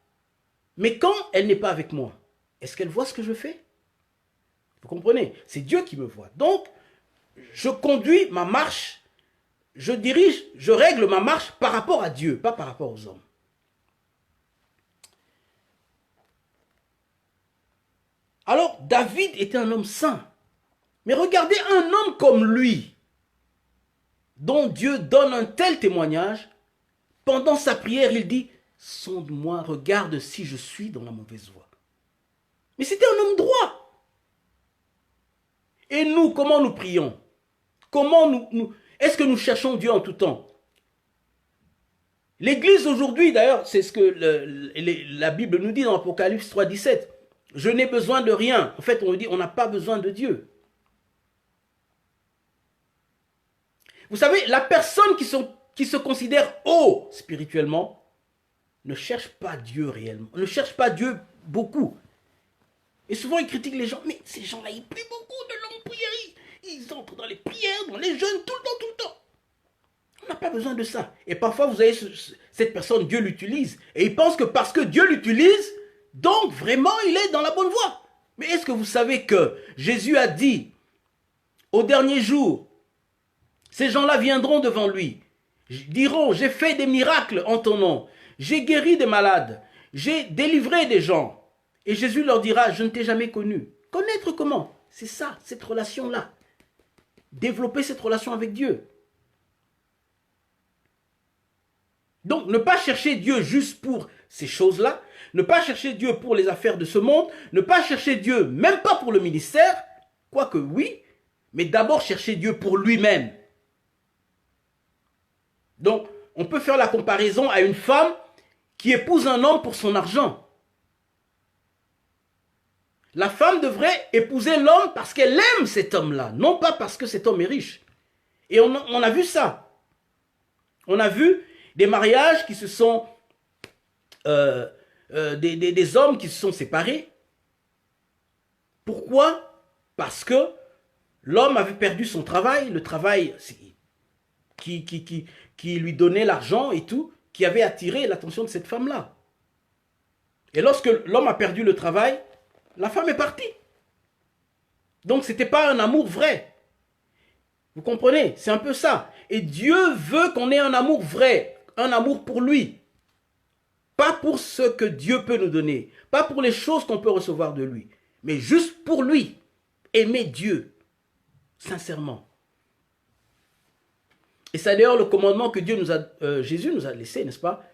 Mais quand elle n'est pas avec moi, est-ce qu'elle voit ce que je fais? Vous comprenez? C'est Dieu qui me voit. Donc, je conduis ma marche, je dirige, je règle ma marche par rapport à Dieu, pas par rapport aux hommes. Alors, David était un homme saint. Mais regardez un homme comme lui, dont Dieu donne un tel témoignage. Pendant sa prière, il dit, sonde-moi, regarde si je suis dans la mauvaise voie. Mais c'était un homme droit. Et nous, comment nous prions? Comment est-ce que nous cherchons Dieu en tout temps? L'Église aujourd'hui, d'ailleurs, c'est ce que la Bible nous dit dans Apocalypse 3, 17. Je n'ai besoin de rien. En fait, on nous dit, on n'a pas besoin de Dieu. Vous savez, la personne qui se considère haut spirituellement ne cherche pas Dieu réellement, ne cherche pas Dieu beaucoup. Et souvent, ils critiquent les gens, mais ces gens-là, ils prient beaucoup de longues prières, ils entrent dans les prières, dans les jeûnes, tout le temps. On n'a pas besoin de ça. Et parfois, vous avez cette personne, Dieu l'utilise, et il pense que parce que Dieu l'utilise, donc vraiment, il est dans la bonne voie. Mais est-ce que vous savez que Jésus a dit, au dernier jour, ces gens-là viendront devant lui, diront, j'ai fait des miracles en ton nom, j'ai guéri des malades, j'ai délivré des gens. Et Jésus leur dira, je ne t'ai jamais connu. Connaître comment? C'est ça, cette relation-là. Développer cette relation avec Dieu. Donc, ne pas chercher Dieu juste pour ces choses-là, ne pas chercher Dieu pour les affaires de ce monde, ne pas chercher Dieu même pas pour le ministère, quoique oui, mais d'abord chercher Dieu pour lui-même. Donc, on peut faire la comparaison à une femme qui épouse un homme pour son argent. La femme devrait épouser l'homme parce qu'elle aime cet homme-là, non pas parce que cet homme est riche. Et on a vu ça. On a vu des mariages qui se sont... des hommes qui se sont séparés. Pourquoi? Parce que l'homme avait perdu son travail, le travail qui lui donnait l'argent et tout, qui avait attiré l'attention de cette femme-là. Et lorsque l'homme a perdu le travail, la femme est partie. Donc ce n'était pas un amour vrai. Vous comprenez? C'est un peu ça. Et Dieu veut qu'on ait un amour vrai, un amour pour lui. Pas pour ce que Dieu peut nous donner, pas pour les choses qu'on peut recevoir de lui, mais juste pour lui. Aimer Dieu, sincèrement. Et c'est d'ailleurs le commandement que Jésus nous a laissé, n'est-ce pas?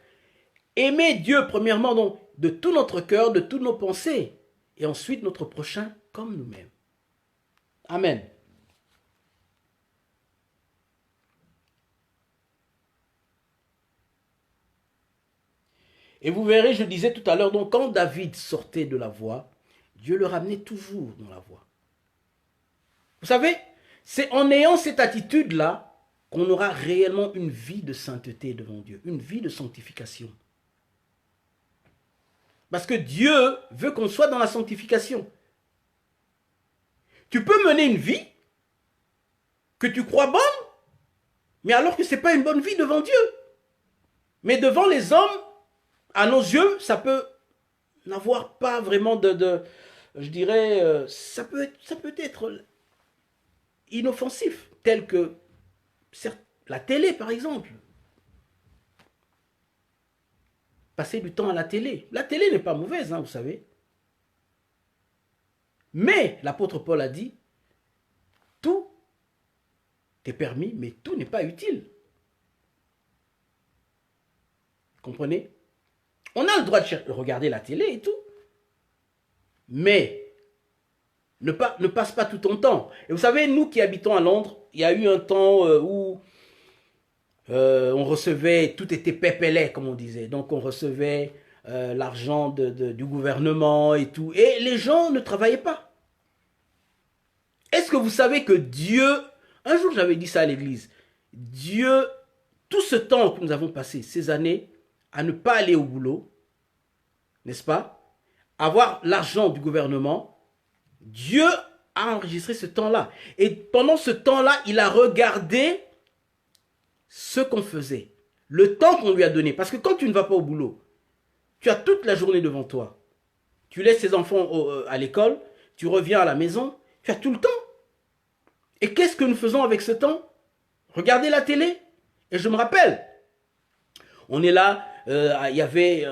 Aimer Dieu, premièrement, donc, de tout notre cœur, de toutes nos pensées, et ensuite notre prochain comme nous-mêmes. Amen. Et vous verrez, je disais tout à l'heure, donc quand David sortait de la voie, Dieu le ramenait toujours dans la voie. Vous savez, c'est en ayant cette attitude-là qu'on aura réellement une vie de sainteté devant Dieu, une vie de sanctification. Parce que Dieu veut qu'on soit dans la sanctification. Tu peux mener une vie que tu crois bonne, mais alors que ce n'est pas une bonne vie devant Dieu. Mais devant les hommes, à nos yeux, ça peut n'avoir pas vraiment je dirais, ça peut être inoffensif, tel que certes, La télé, par exemple. Passer du temps à la télé. La télé n'est pas mauvaise, hein, vous savez. Mais l'apôtre Paul a dit, tout est permis, mais tout n'est pas utile. Comprenez? On a le droit de regarder la télé et tout. Mais ne passe pas tout ton temps. Et vous savez, nous qui habitons à Londres, il y a eu un temps où on recevait, tout était pépélé, comme on disait. Donc on recevait l'argent du gouvernement et tout. Et les gens ne travaillaient pas. Est-ce que vous savez que Dieu, un jour j'avais dit ça à l'église, Dieu, tout ce temps que nous avons passé, ces années, à ne pas aller au boulot, n'est-ce pas? Avoir l'argent du gouvernement, Dieu a enregistré ce temps-là. Et pendant ce temps-là, il a regardé ce qu'on faisait, le temps qu'on lui a donné. Parce que quand tu ne vas pas au boulot, tu as toute la journée devant toi. Tu laisses tes enfants à l'école, tu reviens à la maison, tu as tout le temps. Et qu'est-ce que nous faisons avec ce temps? Regarder la télé. Et je me rappelle, on est là, il y avait,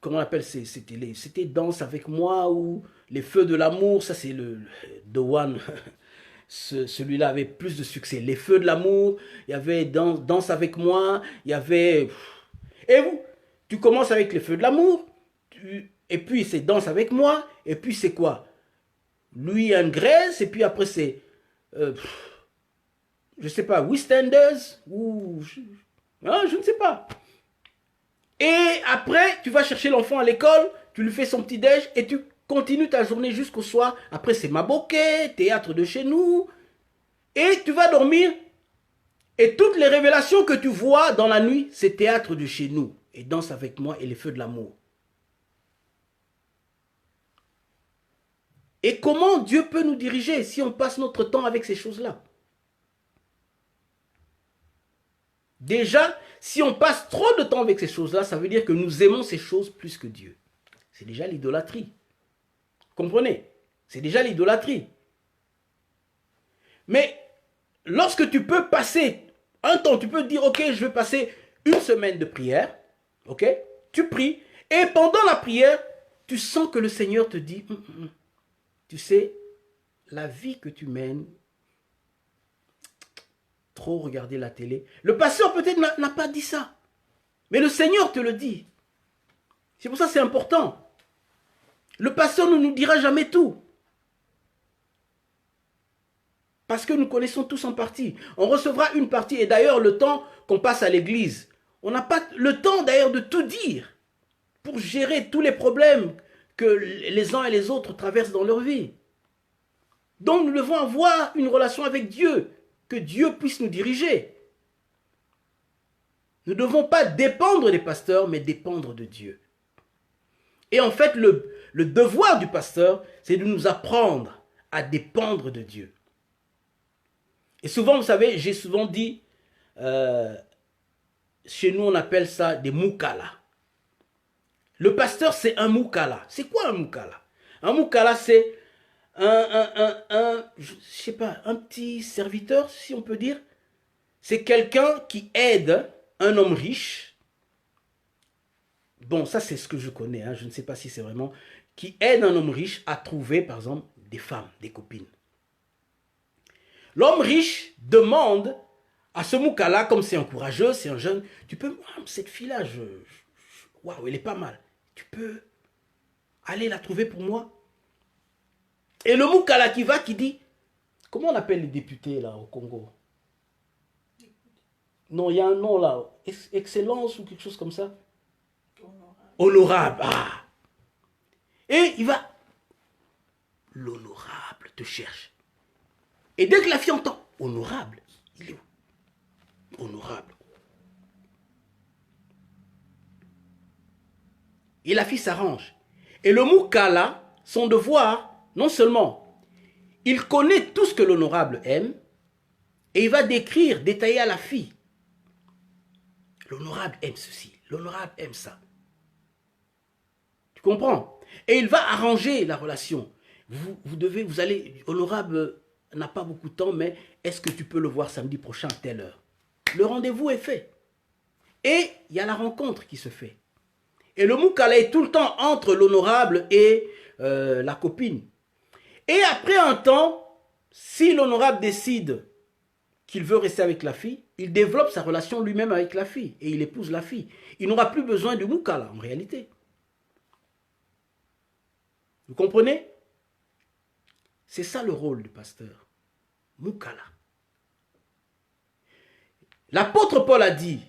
comment on appelle, c'était Danse avec moi ou Les Feux de l'amour, ça c'est le The One, celui-là avait plus de succès. Les Feux de l'amour, il y avait Danse avec moi, il y avait... Et vous, tu commences avec Les Feux de l'amour, et puis c'est Danse avec moi, et puis c'est quoi? Louis and Grace, et puis après c'est... je sais pas, Westenders, ou... Non, je ne sais pas. Et après, tu vas chercher l'enfant à l'école, tu lui fais son petit déj et tu continues ta journée jusqu'au soir. Après, c'est Maboké, théâtre de chez nous. Et tu vas dormir. Et toutes les révélations que tu vois dans la nuit, c'est théâtre de chez nous. Et Danse avec moi et Les Feux de l'amour. Et comment Dieu peut nous diriger si on passe notre temps avec ces choses-là? Déjà, si on passe trop de temps avec ces choses-là, ça veut dire que nous aimons ces choses plus que Dieu. C'est déjà l'idolâtrie. Comprenez? C'est déjà l'idolâtrie. Mais lorsque tu peux passer un temps, tu peux dire, ok, je vais passer une semaine de prière, ok? Tu pries, et pendant la prière, tu sens que le Seigneur te dit, tu sais, la vie que tu mènes, trop regarder la télé. Le pasteur peut-être n'a pas dit ça. Mais le Seigneur te le dit. C'est pour ça que c'est important. Le pasteur ne nous dira jamais tout. Parce que nous connaissons tous en partie. On recevra une partie. Et d'ailleurs, le temps qu'on passe à l'église, on n'a pas le temps d'ailleurs de tout dire pour gérer tous les problèmes que les uns et les autres traversent dans leur vie. Donc nous devons avoir une relation avec Dieu. Que Dieu puisse nous diriger. Nous ne devons pas dépendre des pasteurs, mais dépendre de Dieu. Et en fait, le devoir du pasteur, c'est de nous apprendre à dépendre de Dieu. Et souvent, vous savez, j'ai souvent dit, chez nous, on appelle ça des moukala. Le pasteur, c'est un moukala. C'est quoi un moukala? Un moukala, c'est je sais pas, un petit serviteur, si on peut dire. C'est quelqu'un qui aide un homme riche. Bon, ça c'est ce que je connais, hein, je ne sais pas si c'est vraiment. Qui aide un homme riche à trouver, par exemple, des femmes, des copines. L'homme riche demande à ce moukala, comme c'est un courageux, c'est un jeune, tu peux, cette fille-là, waouh, elle est pas mal. Tu peux aller la trouver pour moi? Et le moukala qui va, qui dit, comment on appelle les députés là au Congo? Non, il y a un nom là, Excellence ou quelque chose comme ça. Honorable. Ah. Et il va, l'honorable te cherche. Et dès que la fille entend, honorable, il est où? Honorable. Et la fille s'arrange. Et le moukala, son devoir, non seulement, il connaît tout ce que l'honorable aime, et il va décrire, détailler à la fille. L'honorable aime ceci, l'honorable aime ça. Tu comprends? Et il va arranger la relation. Vous allez, honorable n'a pas beaucoup de temps, mais est-ce que tu peux le voir samedi prochain à telle heure? le rendez-vous est fait. Et il y a la rencontre qui se fait. Et le Moukala est tout le temps entre l'honorable et la copine. Et après un temps, si l'honorable décide qu'il veut rester avec la fille, il développe sa relation lui-même avec la fille et il épouse la fille. Il n'aura plus besoin du Moukala en réalité. Vous comprenez? C'est ça le rôle du pasteur. Moukala. L'apôtre Paul a dit,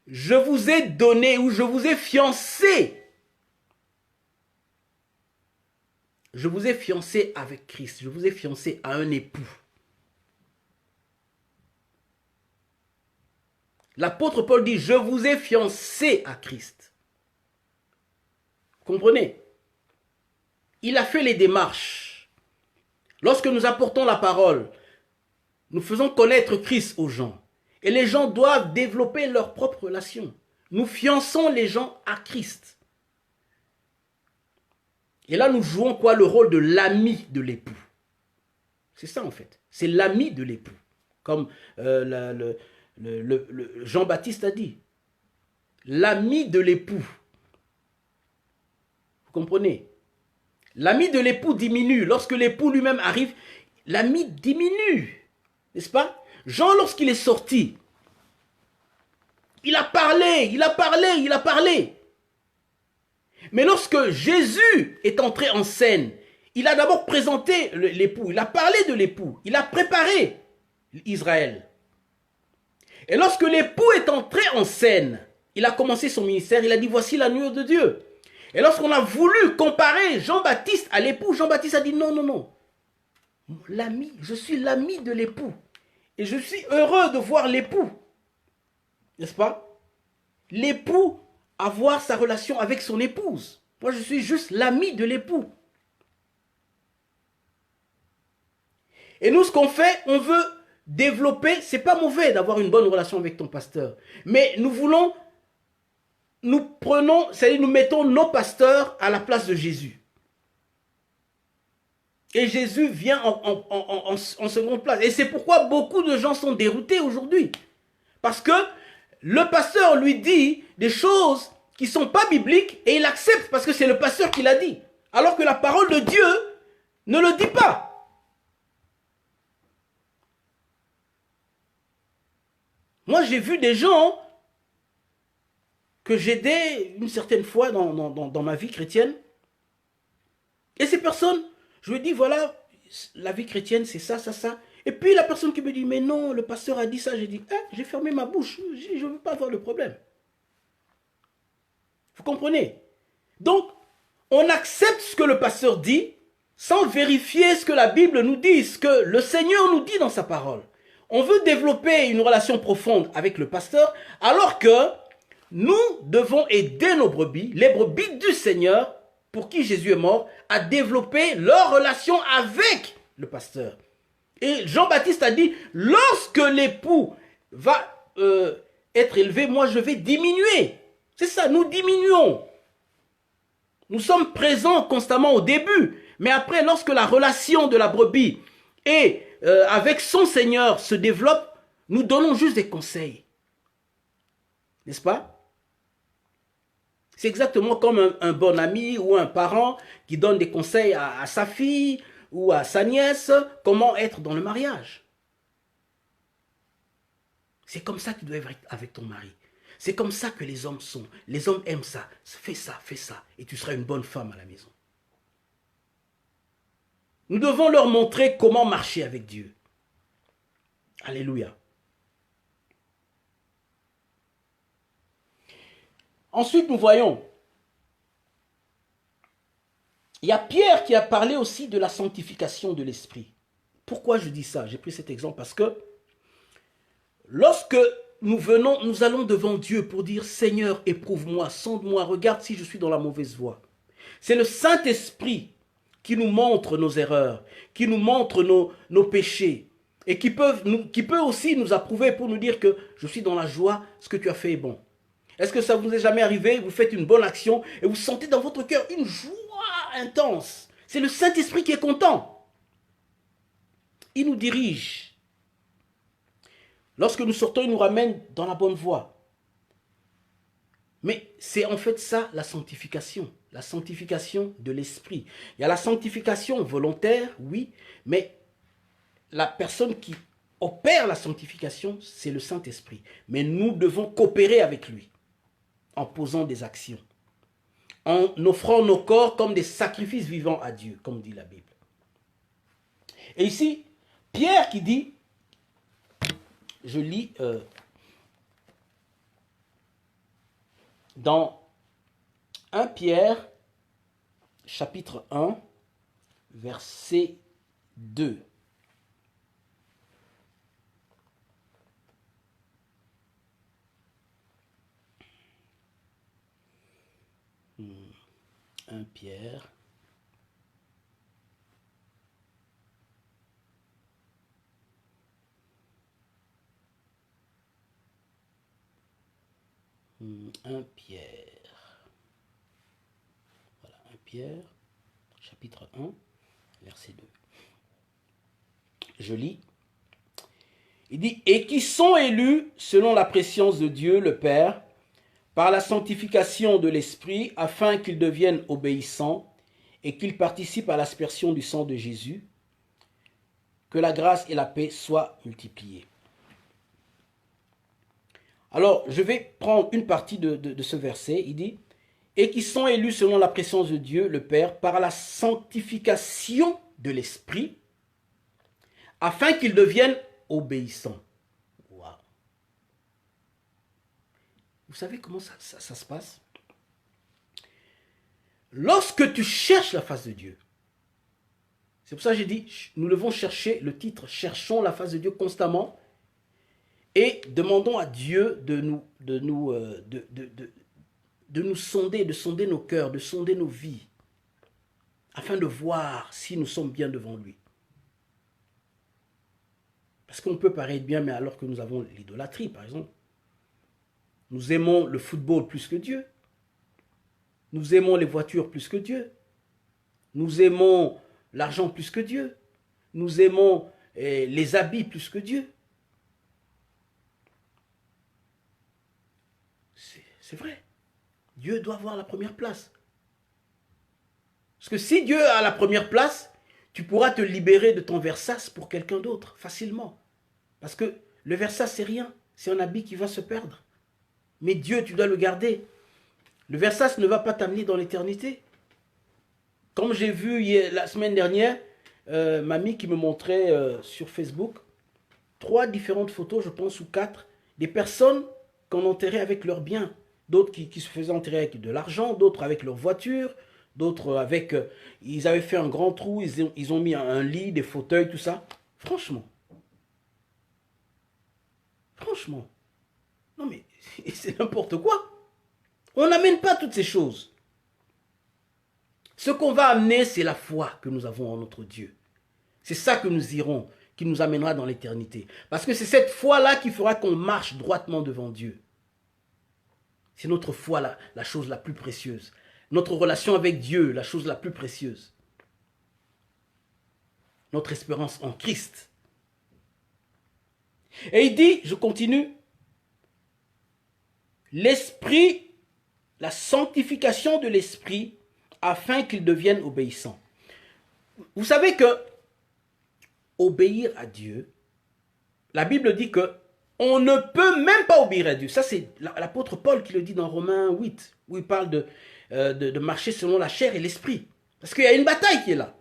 je vous ai donné ou je vous ai fiancé. Je vous ai fiancé avec Christ. Je vous ai fiancé à un époux. L'apôtre Paul dit, je vous ai fiancé à Christ. Vous comprenez? Il a fait les démarches. Lorsque nous apportons la parole, nous faisons connaître Christ aux gens. Et les gens doivent développer leur propre relation. Nous fiançons les gens à Christ. Et là, nous jouons quoi? Le rôle de l'ami de l'époux. C'est ça en fait. C'est l'ami de l'époux. Comme Jean-Baptiste a dit. L'ami de l'époux. Vous comprenez? L'ami de l'époux diminue. Lorsque l'époux lui-même arrive, l'ami diminue. N'est-ce pas? Jean, lorsqu'il est sorti, il a parlé, il a parlé, il a parlé. Mais lorsque Jésus est entré en scène, il a d'abord présenté l'époux, il a parlé de l'époux, il a préparé Israël. Et lorsque l'époux est entré en scène, il a commencé son ministère, il a dit, voici l'agneau de Dieu. Et lorsqu'on a voulu comparer Jean-Baptiste à l'époux, Jean-Baptiste a dit, non, non, non. L'ami, je suis l'ami de l'époux. Et je suis heureux de voir l'époux. N'est-ce pas? L'époux avoir sa relation avec son épouse. Moi, je suis juste l'ami de l'époux. Et nous, ce qu'on fait, on veut développer. C'est pas mauvais d'avoir une bonne relation avec ton pasteur. Mais nous voulons, nous prenons, c'est-à-dire nous mettons nos pasteurs à la place de Jésus. Et Jésus vient en seconde place. Et c'est pourquoi beaucoup de gens sont déroutés aujourd'hui. Parce que le pasteur lui dit des choses qui ne sont pas bibliques et il accepte parce que c'est le pasteur qui l'a dit. Alors que la parole de Dieu ne le dit pas. Moi, j'ai vu des gens que j'aidais une certaine fois dans ma vie chrétienne. Et ces personnes, je lui dis, voilà, la vie chrétienne, c'est ça, ça, ça. Et puis la personne qui me dit, mais non, le pasteur a dit ça. J'ai dit, j'ai fermé ma bouche, je ne veux pas avoir le problème. Vous comprenez? Donc, on accepte ce que le pasteur dit sans vérifier ce que la Bible nous dit, ce que le Seigneur nous dit dans sa parole. On veut développer une relation profonde avec le pasteur alors que nous devons aider nos brebis, les brebis du Seigneur, pour qui Jésus est mort, à développer leur relation avec le pasteur. Et Jean-Baptiste a dit, lorsque l'époux va être élevé, moi je vais diminuer. C'est ça, nous diminuons. Nous sommes présents constamment au début. Mais après, lorsque la relation de la brebis et avec son Seigneur se développe, nous donnons juste des conseils. N'est-ce pas? C'est exactement comme un bon ami ou un parent qui donne des conseils à sa fille ou à sa nièce, comment être dans le mariage. C'est comme ça que tu dois être avec ton mari. C'est comme ça que les hommes sont. Les hommes aiment ça. Fais ça, et tu seras une bonne femme à la maison. Nous devons leur montrer comment marcher avec Dieu. Alléluia. Ensuite, nous voyons, il y a Pierre qui a parlé aussi de la sanctification de l'esprit. Pourquoi je dis ça? J'ai pris cet exemple parce que lorsque nous allons devant Dieu pour dire, Seigneur, éprouve-moi, sonde-moi, regarde si je suis dans la mauvaise voie. C'est le Saint-Esprit qui nous montre nos erreurs, qui nous montre nos péchés et qui peut aussi nous approuver pour nous dire que je suis dans la joie, ce que tu as fait est bon. Est-ce que ça vous est jamais arrivé? Vous faites une bonne action et vous sentez dans votre cœur une joie intense. C'est le Saint-Esprit qui est content. Il nous dirige. Lorsque nous sortons, il nous ramène dans la bonne voie. Mais c'est en fait ça la sanctification de l'esprit. Il y a la sanctification volontaire, oui, mais la personne qui opère la sanctification, c'est le Saint-Esprit. Mais nous devons coopérer avec lui en posant des actions, en offrant nos corps comme des sacrifices vivants à Dieu, comme dit la Bible. Et ici, Pierre qui dit, je lis dans 1 Pierre, chapitre 1, verset 2. Un Pierre. Un Pierre. Voilà, un Pierre, chapitre 1, verset 2. Je lis. Il dit, et qui sont élus selon la préscience de Dieu, le Père, par la sanctification de l'Esprit, afin qu'ils deviennent obéissants et qu'ils participent à l'aspersion du sang de Jésus, que la grâce et la paix soient multipliées. Alors, je vais prendre une partie de ce verset. Il dit, et qui sont élus selon la préscience de Dieu, le Père, par la sanctification de l'Esprit, afin qu'ils deviennent obéissants. Wow. Vous savez comment ça se passe? Lorsque tu cherches la face de Dieu, c'est pour ça que j'ai dit, nous devons chercher le titre, cherchons la face de Dieu constamment et demandons à Dieu de nous sonder, de sonder nos cœurs, de sonder nos vies, afin de voir si nous sommes bien devant lui. Parce qu'on peut paraître bien, mais alors que nous avons l'idolâtrie, par exemple. Nous aimons le football plus que Dieu. Nous aimons les voitures plus que Dieu. Nous aimons l'argent plus que Dieu. Nous aimons les habits plus que Dieu. C'est vrai. Dieu doit avoir la première place. Parce que si Dieu a la première place, tu pourras te libérer de ton Versace pour quelqu'un d'autre, facilement. Parce que le Versace, c'est rien. C'est un habit qui va se perdre. Mais Dieu, tu dois le garder. Le Versace ne va pas t'amener dans l'éternité. Comme j'ai vu la semaine dernière, mamie qui me montrait sur Facebook 3 différentes photos, je pense, ou 4, des personnes qu'on enterrait avec leurs biens. D'autres qui se faisaient enterrer avec de l'argent, d'autres avec leur voiture, d'autres avec... ils avaient fait un grand trou, ils ont mis un lit, des fauteuils, tout ça. Franchement. Non mais, c'est n'importe quoi. On n'amène pas toutes ces choses. Ce qu'on va amener, c'est la foi que nous avons en notre Dieu. C'est ça que nous irons, qui nous amènera dans l'éternité. Parce que c'est cette foi-là qui fera qu'on marche droitement devant Dieu. C'est notre foi, la chose la plus précieuse. Notre relation avec Dieu, la chose la plus précieuse. Notre espérance en Christ. Et il dit, je continue, l'esprit, la sanctification de l'esprit, afin qu'il devienne obéissant. Vous savez que obéir à Dieu, la Bible dit que on ne peut même pas obéir à Dieu. Ça, c'est l'apôtre Paul qui le dit dans Romains 8, où il parle de marcher selon la chair et l'esprit. Parce qu'il y a une bataille qui est là.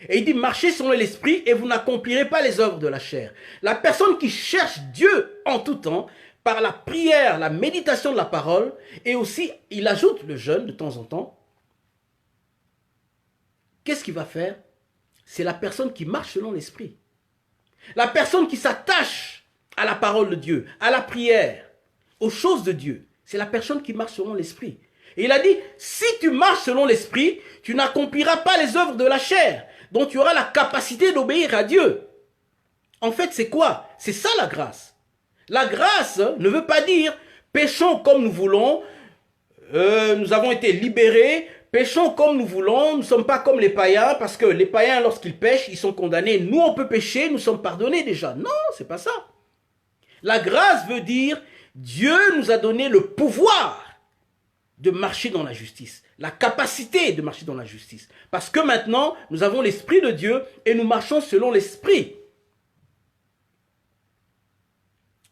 Et il dit, marchez selon l'esprit et vous n'accomplirez pas les œuvres de la chair. La personne qui cherche Dieu en tout temps, par la prière, la méditation de la parole, et aussi, il ajoute le jeûne de temps en temps, qu'est-ce qu'il va faire? C'est la personne qui marche selon l'esprit. La personne qui s'attache à la parole de Dieu, à la prière, aux choses de Dieu, c'est la personne qui marche selon l'esprit. Et il a dit, si tu marches selon l'esprit, tu n'accompliras pas les œuvres de la chair. Donc tu auras la capacité d'obéir à Dieu. En fait, c'est quoi? C'est ça la grâce. La grâce ne veut pas dire péchons comme nous voulons, nous avons été libérés, péchons comme nous voulons, nous ne sommes pas comme les païens, parce que les païens, lorsqu'ils pêchent, ils sont condamnés. Nous, on peut pécher, nous sommes pardonnés déjà. Non, c'est pas ça. La grâce veut dire, Dieu nous a donné le pouvoir de marcher dans la justice, la capacité de marcher dans la justice. Parce que maintenant, nous avons l'Esprit de Dieu et nous marchons selon l'Esprit.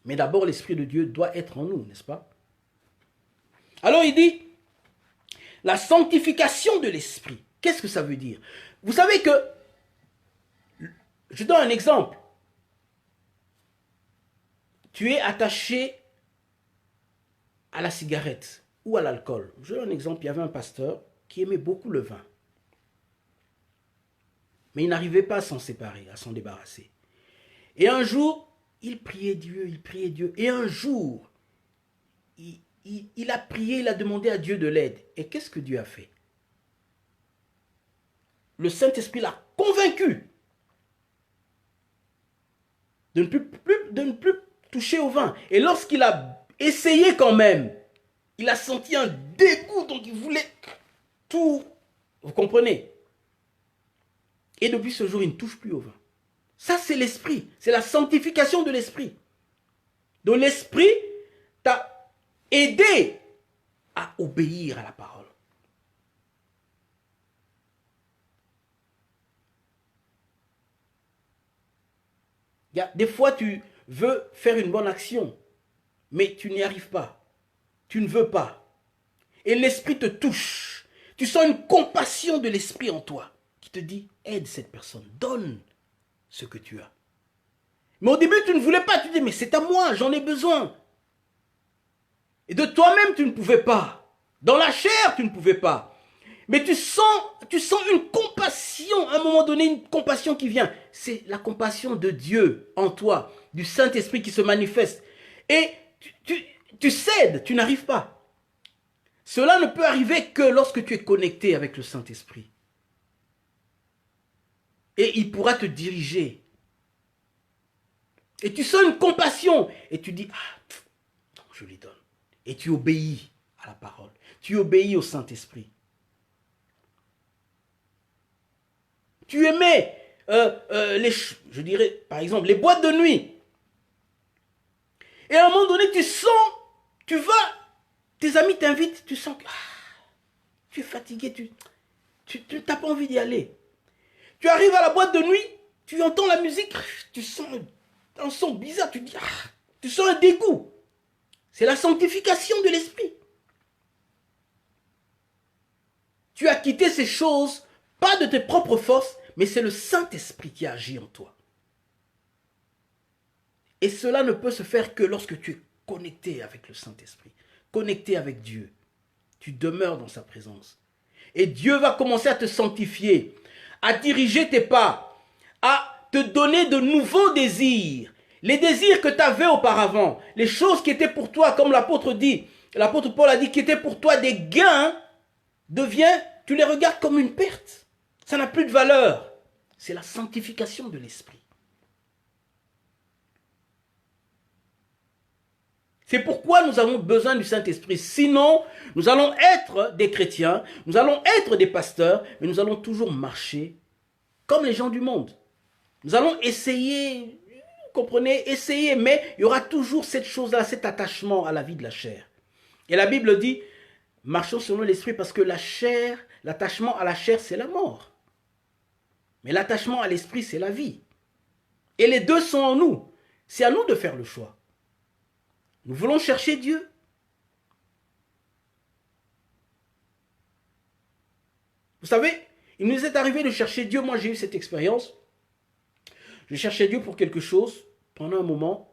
Mais d'abord, l'Esprit de Dieu doit être en nous, n'est-ce pas? Alors il dit, la sanctification de l'Esprit. Qu'est-ce que ça veut dire? Vous savez que, je donne un exemple. Tu es attaché à la cigarette ou à l'alcool. Je donne un exemple, il y avait un pasteur qui aimait beaucoup le vin. Mais il n'arrivait pas à s'en séparer, à s'en débarrasser. Et un jour, il priait Dieu, il priait Dieu. Et un jour, il a prié, il a demandé à Dieu de l'aide. Et qu'est-ce que Dieu a fait? Le Saint-Esprit l'a convaincu de ne plus toucher au vin. Et lorsqu'il a essayé quand même, il a senti un dégoût, donc il voulait tout. Vous comprenez? Et depuis ce jour, il ne touche plus au vin. Ça, c'est l'esprit. C'est la sanctification de l'esprit. Donc l'esprit t'a aidé à obéir à la parole. Des fois, tu veux faire une bonne action, mais tu n'y arrives pas. Tu ne veux pas. Et l'esprit te touche. Tu sens une compassion de l'esprit en toi qui te dit, aide cette personne, donne ce que tu as. Mais au début, tu ne voulais pas. Tu dis, mais c'est à moi, j'en ai besoin. Et de toi-même, tu ne pouvais pas. Dans la chair, tu ne pouvais pas. Mais tu sens une compassion, à un moment donné, une compassion qui vient. C'est la compassion de Dieu en toi, du Saint-Esprit qui se manifeste. Et tu cèdes, tu n'arrives pas. Cela ne peut arriver que lorsque tu es connecté avec le Saint-Esprit. Et il pourra te diriger. Et tu sens une compassion. Et tu dis, non, je lui donne. Et tu obéis à la parole. Tu obéis au Saint-Esprit. Tu aimais, je dirais, par exemple, les boîtes de nuit. Et à un moment donné, tu sens, tu vas, tes amis t'invitent, tu sens que tu es fatigué, tu n'as pas envie d'y aller. Tu arrives à la boîte de nuit, tu entends la musique, tu sens un son bizarre, tu dis, tu sens un dégoût. C'est la sanctification de l'esprit. Tu as quitté ces choses, pas de tes propres forces, mais c'est le Saint-Esprit qui agit en toi. Et cela ne peut se faire que lorsque tu es connecté avec le Saint-Esprit, connecté avec Dieu. Tu demeures dans sa présence. Et Dieu va commencer à te sanctifier, à diriger tes pas, à te donner de nouveaux désirs. Les désirs que tu avais auparavant, les choses qui étaient pour toi, comme l'apôtre Paul a dit, qui étaient pour toi des gains, tu les regardes comme une perte. Ça n'a plus de valeur. C'est la sanctification de l'esprit. C'est pourquoi nous avons besoin du Saint-Esprit. Sinon, nous allons être des chrétiens, nous allons être des pasteurs, mais nous allons toujours marcher comme les gens du monde. Nous allons essayer, vous comprenez, essayer, mais il y aura toujours cette chose-là, cet attachement à la vie de la chair. Et la Bible dit, marchons selon l'esprit parce que la chair, l'attachement à la chair, c'est la mort. Mais l'attachement à l'esprit, c'est la vie. Et les deux sont en nous. C'est à nous de faire le choix. Nous voulons chercher Dieu. Vous savez, il nous est arrivé de chercher Dieu. Moi, j'ai eu cette expérience. Je cherchais Dieu pour quelque chose. Pendant un moment,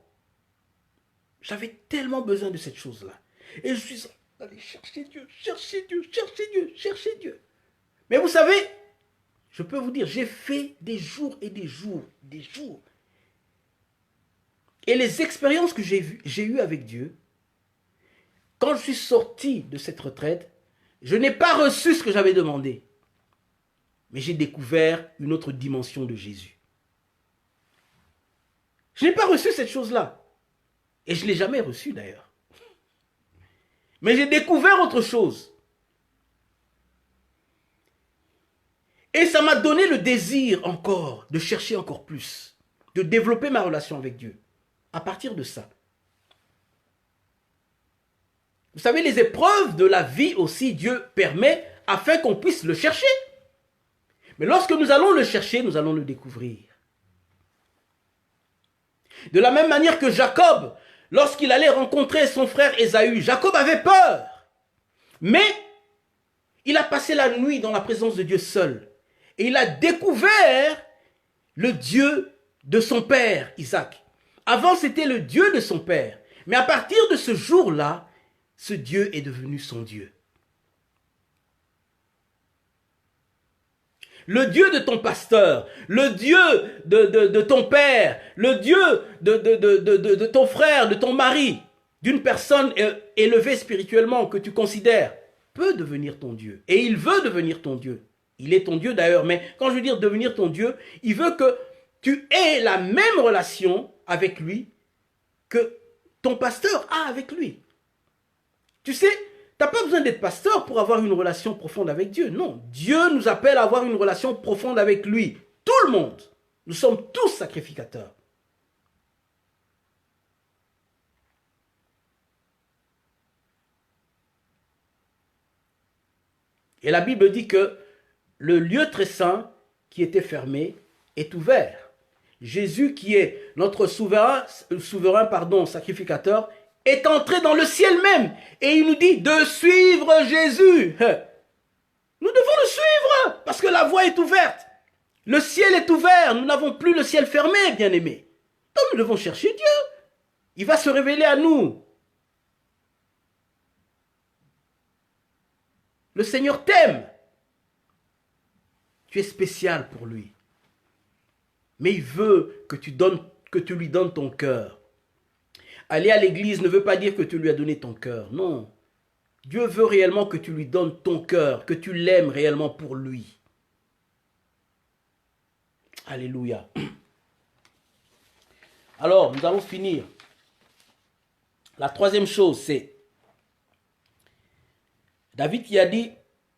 j'avais tellement besoin de cette chose-là. Et je suis allé chercher Dieu, chercher Dieu, chercher Dieu, chercher Dieu. Mais vous savez, je peux vous dire, j'ai fait des jours et des jours, des jours. Et les expériences que j'ai eues avec Dieu, quand je suis sorti de cette retraite, je n'ai pas reçu ce que j'avais demandé. Mais j'ai découvert une autre dimension de Jésus. Je n'ai pas reçu cette chose-là. Et je ne l'ai jamais reçue d'ailleurs. Mais j'ai découvert autre chose. Et ça m'a donné le désir encore de chercher encore plus, de développer ma relation avec Dieu. À partir de ça. Vous savez, les épreuves de la vie aussi, Dieu permet afin qu'on puisse le chercher. Mais lorsque nous allons le chercher, nous allons le découvrir. De la même manière que Jacob, lorsqu'il allait rencontrer son frère Ésaü, Jacob avait peur. Mais il a passé la nuit dans la présence de Dieu seul. Et il a découvert le Dieu de son père, Isaac. Avant, c'était le Dieu de son père. Mais à partir de ce jour-là, ce Dieu est devenu son Dieu. Le Dieu de ton pasteur, le Dieu de ton père, le Dieu de ton frère, de ton mari, d'une personne élevée spirituellement que tu considères, peut devenir ton Dieu. Et il veut devenir ton Dieu. Il est ton Dieu d'ailleurs, mais quand je veux dire devenir ton Dieu, il veut que tu aies la même relation avec lui que ton pasteur a avec lui. Tu sais, tu n'as pas besoin d'être pasteur pour avoir une relation profonde avec Dieu. Non, Dieu nous appelle à avoir une relation profonde avec lui. Tout le monde. Nous sommes tous sacrificateurs. Et la Bible dit que le lieu très saint qui était fermé est ouvert. Jésus, qui est notre souverain sacrificateur, est entré dans le ciel même. Et il nous dit de suivre Jésus. Nous devons le suivre parce que la voie est ouverte. Le ciel est ouvert. Nous n'avons plus le ciel fermé, bien-aimés. Donc nous devons chercher Dieu. Il va se révéler à nous. Le Seigneur t'aime. Tu es spécial pour lui. Mais il veut que tu lui donnes ton cœur. Aller à l'église ne veut pas dire que tu lui as donné ton cœur. Non. Dieu veut réellement que tu lui donnes ton cœur, que tu l'aimes réellement pour lui. Alléluia. Alors, nous allons finir. La troisième chose, c'est David qui a dit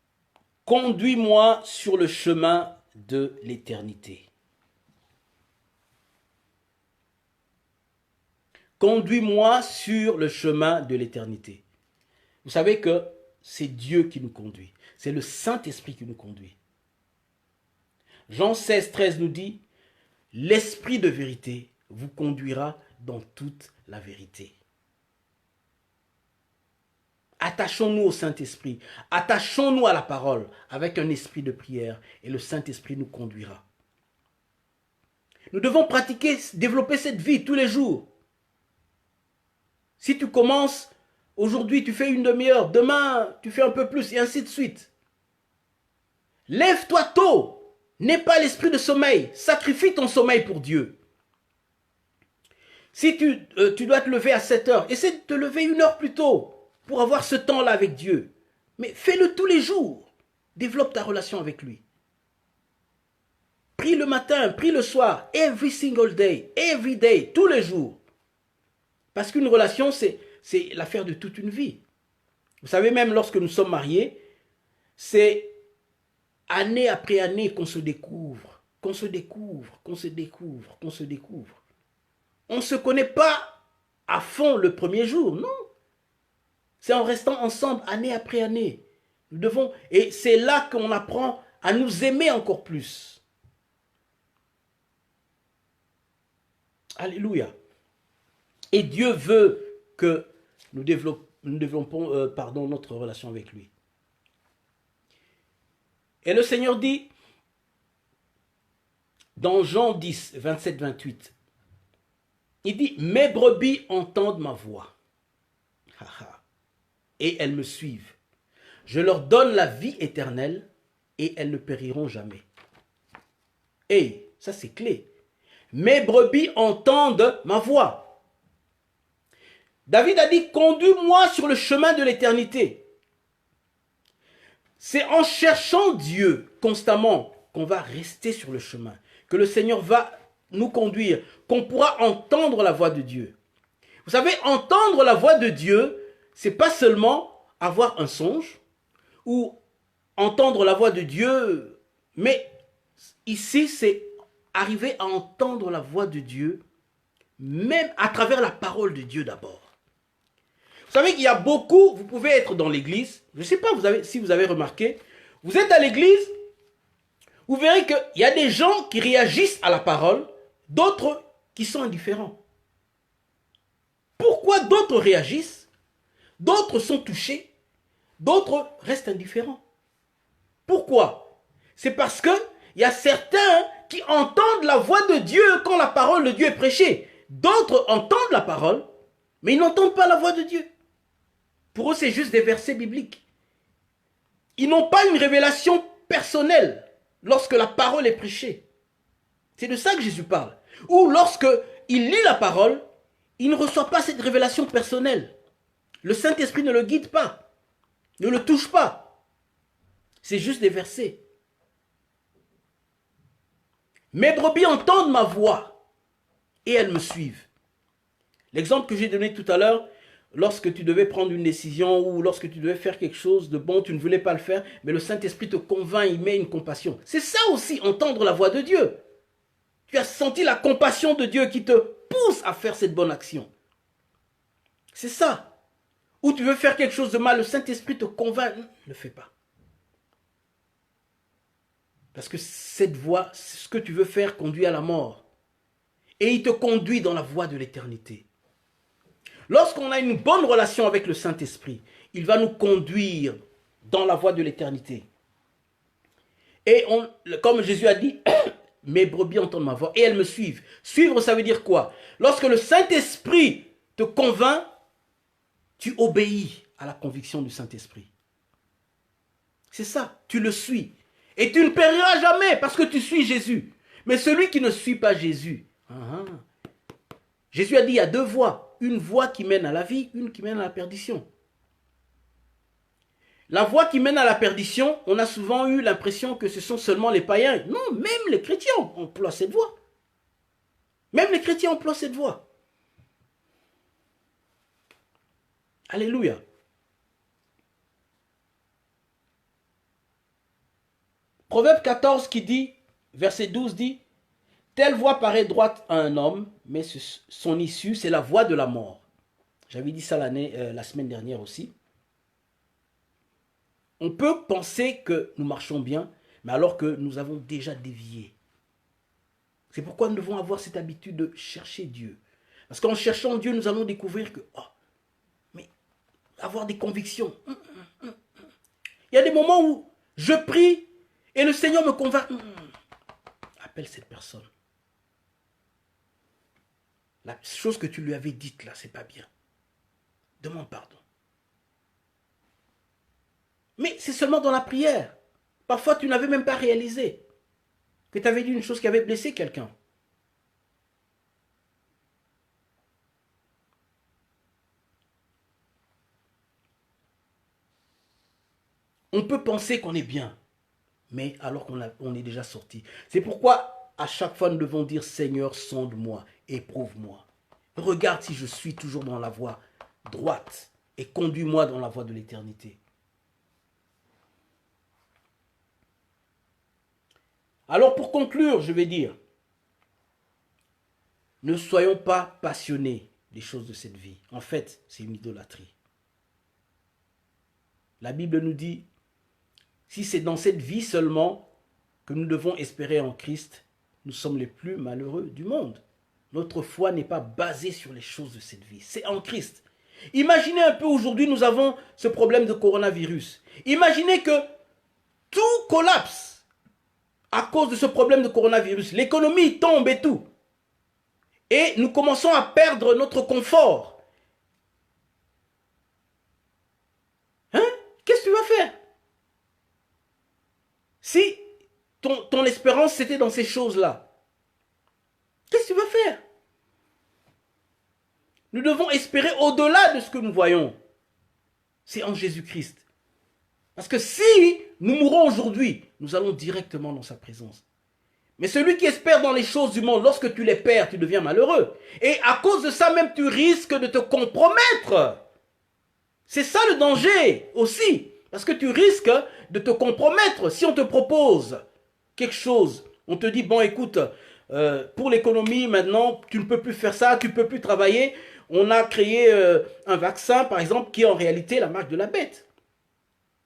« Conduis-moi sur le chemin de l'éternité. » Conduis-moi sur le chemin de l'éternité. Vous savez que c'est Dieu qui nous conduit. C'est le Saint-Esprit qui nous conduit. Jean 16, 13 nous dit « L'Esprit de vérité vous conduira dans toute la vérité. » Attachons-nous au Saint-Esprit. Attachons-nous à la parole avec un esprit de prière et le Saint-Esprit nous conduira. Nous devons pratiquer, développer cette vie tous les jours. Si tu commences, aujourd'hui tu fais une demi-heure, demain tu fais un peu plus et ainsi de suite. Lève-toi tôt, n'aie pas l'esprit de sommeil, sacrifie ton sommeil pour Dieu. Si tu dois te lever à 7 heures, essaie de te lever 1 heure plus tôt pour avoir ce temps-là avec Dieu. Mais fais-le tous les jours, développe ta relation avec lui. Prie le matin, prie le soir, every single day, every day, tous les jours. Parce qu'une relation, c'est l'affaire de toute une vie. Vous savez, même lorsque nous sommes mariés, c'est année après année qu'on se découvre, qu'on se découvre, qu'on se découvre, qu'on se découvre. On ne se connaît pas à fond le premier jour, non. C'est en restant ensemble année après année. Nous devons, et c'est là qu'on apprend à nous aimer encore plus. Alléluia. Et Dieu veut que nous développons notre relation avec lui. Et le Seigneur dit, dans Jean 10, 27, 28, il dit, « Mes brebis entendent ma voix, et elles me suivent. Je leur donne la vie éternelle, et elles ne périront jamais. » Et ça c'est clé. Mes brebis entendent ma voix. David a dit, conduis-moi sur le chemin de l'éternité. C'est en cherchant Dieu constamment qu'on va rester sur le chemin, que le Seigneur va nous conduire, qu'on pourra entendre la voix de Dieu. Vous savez, entendre la voix de Dieu, c'est pas seulement avoir un songe ou entendre la voix de Dieu Mais ici, c'est arriver à entendre la voix de Dieu, même à travers la parole de Dieu d'abord. Vous savez qu'il y a beaucoup, vous pouvez être dans l'église, je ne sais pas si vous avez remarqué, vous êtes à l'église, vous verrez qu'il y a des gens qui réagissent à la parole, d'autres qui sont indifférents. Pourquoi d'autres réagissent, d'autres sont touchés, d'autres restent indifférents? Pourquoi? C'est parce qu'il y a certains qui entendent la voix de Dieu quand la parole de Dieu est prêchée. D'autres entendent la parole, mais ils n'entendent pas la voix de Dieu. Pour eux, c'est juste des versets bibliques. Ils n'ont pas une révélation personnelle lorsque la parole est prêchée. C'est de ça que Jésus parle. Ou lorsque il lit la parole, il ne reçoit pas cette révélation personnelle. Le Saint-Esprit ne le guide pas, ne le touche pas. C'est juste des versets. Mes brebis entendent ma voix et elles me suivent. L'exemple que j'ai donné tout à l'heure, lorsque tu devais prendre une décision ou lorsque tu devais faire quelque chose de bon, tu ne voulais pas le faire, mais le Saint-Esprit te convainc, il met une compassion. C'est ça aussi, entendre la voix de Dieu. Tu as senti la compassion de Dieu qui te pousse à faire cette bonne action. C'est ça. Ou tu veux faire quelque chose de mal, le Saint-Esprit te convainc, ne le fais pas. Parce que cette voie, ce que tu veux faire conduit à la mort. Et il te conduit dans la voie de l'éternité. Lorsqu'on a une bonne relation avec le Saint-Esprit, il va nous conduire dans la voie de l'éternité. Et comme Jésus a dit, mes brebis entendent ma voix et elles me suivent. Suivre, ça veut dire quoi? Lorsque le Saint-Esprit te convainc, tu obéis à la conviction du Saint-Esprit. C'est ça, tu le suis. Et tu ne périras jamais parce que tu suis Jésus. Mais celui qui ne suit pas Jésus, Jésus a dit, il y a deux voies. Une voie qui mène à la vie, une qui mène à la perdition. La voie qui mène à la perdition, on a souvent eu l'impression que ce sont seulement les païens. Non, même les chrétiens emploient cette voie. Même les chrétiens emploient cette voie. Alléluia. Proverbe 14 qui dit, verset 12 dit, telle voie paraît droite à un homme, mais son issue, c'est la voie de la mort. J'avais dit ça la semaine dernière aussi. On peut penser que nous marchons bien, mais alors que nous avons déjà dévié. C'est pourquoi nous devons avoir cette habitude de chercher Dieu. Parce qu'en cherchant Dieu, nous allons découvrir que, mais avoir des convictions. Il y a des moments où je prie et le Seigneur me convainc. Appelle cette personne. La chose que tu lui avais dite là, c'est pas bien. Demande pardon. Mais c'est seulement dans la prière. Parfois, tu n'avais même pas réalisé que tu avais dit une chose qui avait blessé quelqu'un. On peut penser qu'on est bien, mais alors qu'on est déjà sorti. C'est pourquoi, à chaque fois, nous devons dire, Seigneur, sonde-moi, éprouve-moi. Regarde si je suis toujours dans la voie droite et conduis-moi dans la voie de l'éternité. Alors pour conclure, je vais dire, ne soyons pas passionnés des choses de cette vie. En fait, c'est une idolâtrie. La Bible nous dit, si c'est dans cette vie seulement que nous devons espérer en Christ, nous sommes les plus malheureux du monde. Notre foi n'est pas basée sur les choses de cette vie, c'est en Christ. Imaginez un peu aujourd'hui, nous avons ce problème de coronavirus. Imaginez que tout collapse à cause de ce problème de coronavirus. L'économie tombe et tout. Et nous commençons à perdre notre confort. Qu'est-ce que tu vas faire? Si ton espérance c'était dans ces choses-là, qu'est-ce que tu vas faire? Nous devons espérer au-delà de ce que nous voyons. C'est en Jésus-Christ. Parce que si nous mourons aujourd'hui, nous allons directement dans sa présence. Mais celui qui espère dans les choses du monde, lorsque tu les perds, tu deviens malheureux. Et à cause de ça même, tu risques de te compromettre. C'est ça le danger aussi. Parce que tu risques de te compromettre si on te propose quelque chose, on te dit, bon, écoute, pour l'économie, maintenant, tu ne peux plus faire ça, tu ne peux plus travailler. On a créé un vaccin, par exemple, qui est en réalité la marque de la bête.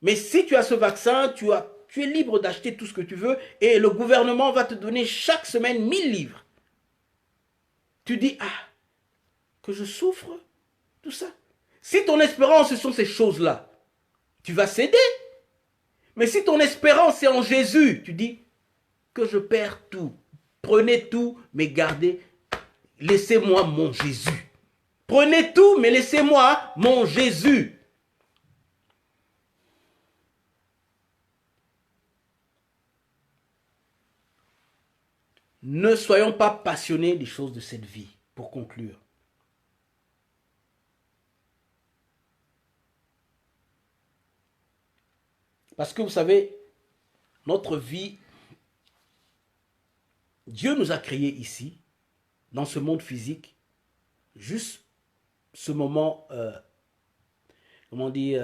Mais si tu as ce vaccin, tu es libre d'acheter tout ce que tu veux et le gouvernement va te donner chaque semaine 1000 livres. Tu dis, ah, que je souffre, tout ça. Si ton espérance, ce sont ces choses-là, tu vas céder. Mais si ton espérance est en Jésus, tu dis que je perds tout. Prenez tout, mais gardez, laissez-moi mon Jésus. Prenez tout, mais laissez-moi mon Jésus. Ne soyons pas passionnés des choses de cette vie, pour conclure. Parce que vous savez, notre vie, Dieu nous a créés ici, dans ce monde physique, juste ce moment, comment on dit,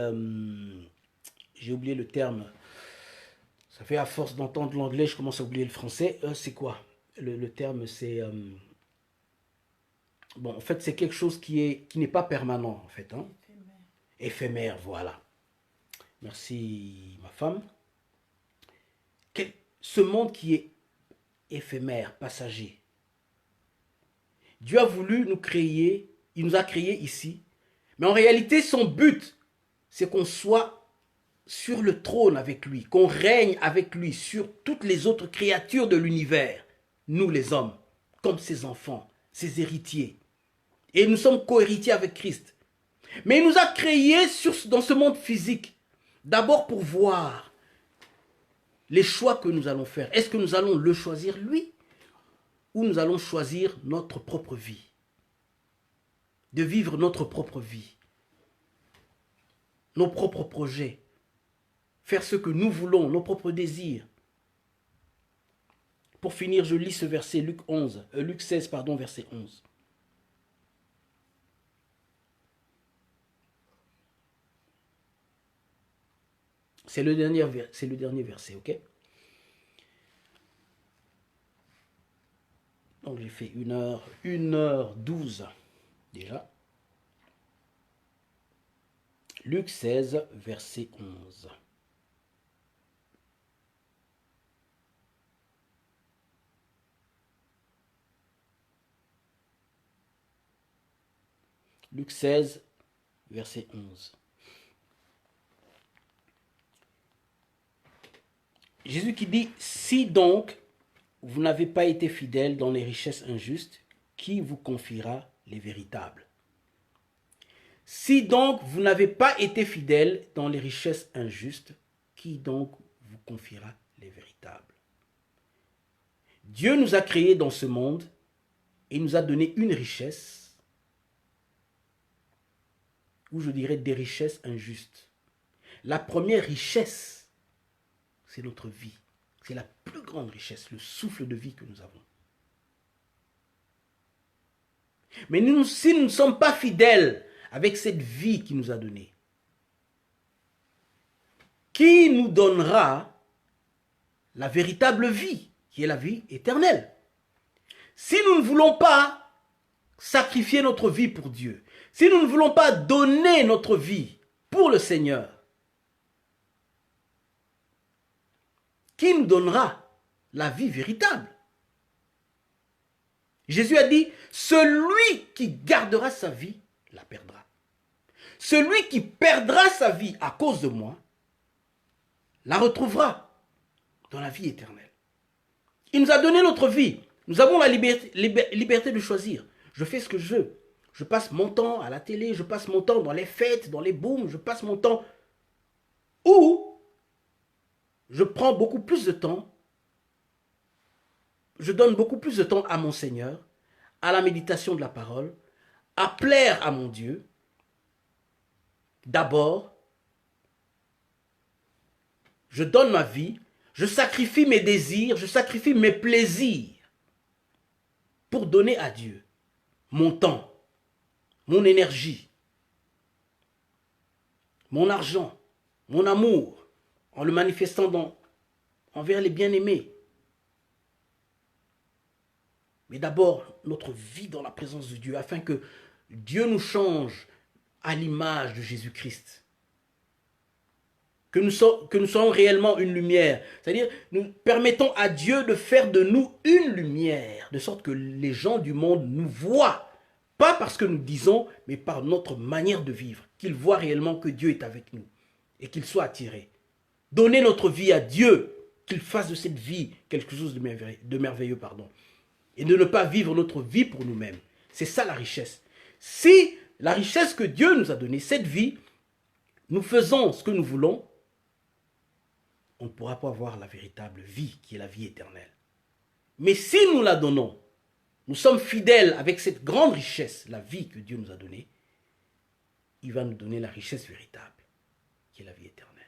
j'ai oublié le terme, ça fait à force d'entendre l'anglais, je commence à oublier le français, c'est quoi le terme, c'est, bon, en fait, c'est quelque chose qui n'est pas permanent, en fait, hein? Éphémère, voilà. Merci, ma femme. Ce monde qui est éphémère, passager. Dieu a voulu nous créer, il nous a créés ici, mais en réalité, son but, c'est qu'on soit sur le trône avec lui, qu'on règne avec lui sur toutes les autres créatures de l'univers, nous les hommes, comme ses enfants, ses héritiers. Et nous sommes co-héritiers avec Christ. Mais il nous a créés dans ce monde physique, d'abord pour voir les choix que nous allons faire. Est-ce que nous allons le choisir lui ou nous allons choisir notre propre vie? De vivre notre propre vie, nos propres projets, faire ce que nous voulons, nos propres désirs. Pour finir, je lis ce verset, Luc 16, verset 11. C'est le dernier verset, ok? Donc j'ai fait 1h12 déjà. Luc 16, verset 11. Luc 16, verset 11. Jésus qui dit, si donc vous n'avez pas été fidèle dans les richesses injustes, qui vous confiera les véritables? Si donc vous n'avez pas été fidèle dans les richesses injustes, qui donc vous confiera les véritables? Dieu nous a créés dans ce monde et nous a donné une richesse, ou je dirais des richesses injustes. La première richesse, c'est notre vie. C'est la plus grande richesse, le souffle de vie que nous avons. Mais si nous ne sommes pas fidèles avec cette vie qu'il nous a donnée, qui nous donnera la véritable vie, qui est la vie éternelle? Si nous ne voulons pas sacrifier notre vie pour Dieu, si nous ne voulons pas donner notre vie pour le Seigneur, qui nous donnera la vie véritable? Jésus a dit, celui qui gardera sa vie la perdra. Celui qui perdra sa vie à cause de moi la retrouvera dans la vie éternelle. Il nous a donné notre vie. Nous avons la liberté de choisir. Je fais ce que je veux. Je passe mon temps à la télé, je passe mon temps dans les fêtes, dans les booms, je passe mon temps où je prends beaucoup plus de temps, je donne beaucoup plus de temps à mon Seigneur, à la méditation de la parole, à plaire à mon Dieu. D'abord, je donne ma vie, je sacrifie mes désirs, je sacrifie mes plaisirs pour donner à Dieu mon temps, mon énergie, mon argent, mon amour, en le manifestant envers les bien-aimés. mais d'abord notre vie dans la présence de Dieu, afin que Dieu nous change à l'image de Jésus-Christ. Que nous soyons réellement une lumière. C'est-à-dire, nous permettons à Dieu de faire de nous une lumière, de sorte que les gens du monde nous voient, pas parce que nous disons, mais par notre manière de vivre, qu'ils voient réellement que Dieu est avec nous et qu'ils soient attirés. Donner notre vie à Dieu, qu'il fasse de cette vie quelque chose de merveilleux, et de ne pas vivre notre vie pour nous-mêmes. C'est ça la richesse. Si la richesse que Dieu nous a donnée, cette vie, nous faisons ce que nous voulons, on ne pourra pas avoir la véritable vie, qui est la vie éternelle. Mais si nous la donnons, nous sommes fidèles avec cette grande richesse, la vie que Dieu nous a donnée, il va nous donner la richesse véritable, qui est la vie éternelle.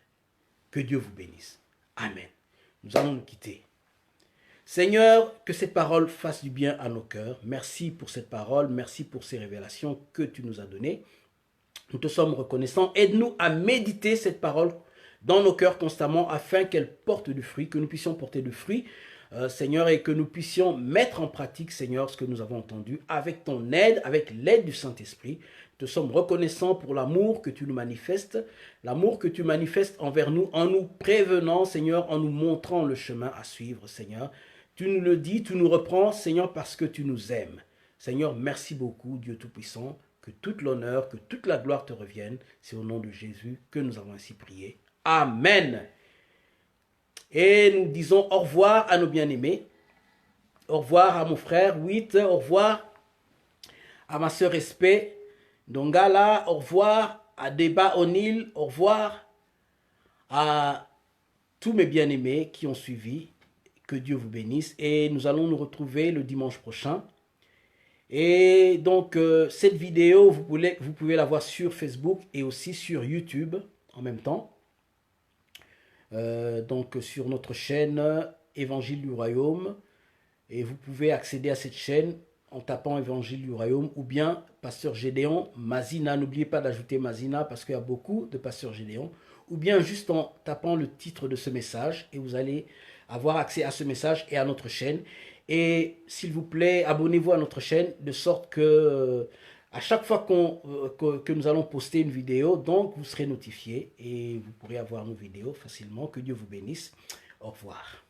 Que Dieu vous bénisse. Amen. Nous allons nous quitter. Seigneur, que cette parole fasse du bien à nos cœurs. Merci pour cette parole, merci pour ces révélations que tu nous as données. Nous te sommes reconnaissants. Aide-nous à méditer cette parole dans nos cœurs constamment afin qu'elle porte du fruit, que nous puissions porter du fruit, Seigneur, et que nous puissions mettre en pratique, Seigneur, ce que nous avons entendu avec ton aide, avec l'aide du Saint-Esprit. Nous te sommes reconnaissants pour l'amour que tu nous manifestes, l'amour que tu manifestes envers nous en nous prévenant, Seigneur, en nous montrant le chemin à suivre, Seigneur. Tu nous le dis, tu nous reprends, Seigneur, parce que tu nous aimes. Seigneur, merci beaucoup, Dieu Tout-Puissant, que toute l'honneur, que toute la gloire te revienne. C'est au nom de Jésus que nous avons ainsi prié. Amen. Et nous disons au revoir à nos bien-aimés. Au revoir à mon frère 8. Au revoir à ma sœur Respect Dongala. Au revoir à Débat O'Neill. Au revoir à tous mes bien-aimés qui ont suivi. Que Dieu vous bénisse. Et nous allons nous retrouver le dimanche prochain. Et donc, cette vidéo, vous pouvez la voir sur Facebook et aussi sur YouTube en même temps. Donc sur notre chaîne Évangile du Royaume, et vous pouvez accéder à cette chaîne en tapant Évangile du Royaume ou bien Pasteur Gédéon Mazina. N'oubliez pas d'ajouter Mazina parce qu'il y a beaucoup de Pasteur Gédéon, ou bien juste en tapant le titre de ce message et vous allez avoir accès à ce message et à notre chaîne. Et s'il vous plaît, abonnez-vous à notre chaîne de sorte que à chaque fois que nous allons poster une vidéo, donc vous serez notifié et vous pourrez avoir nos vidéos facilement. Que Dieu vous bénisse. Au revoir.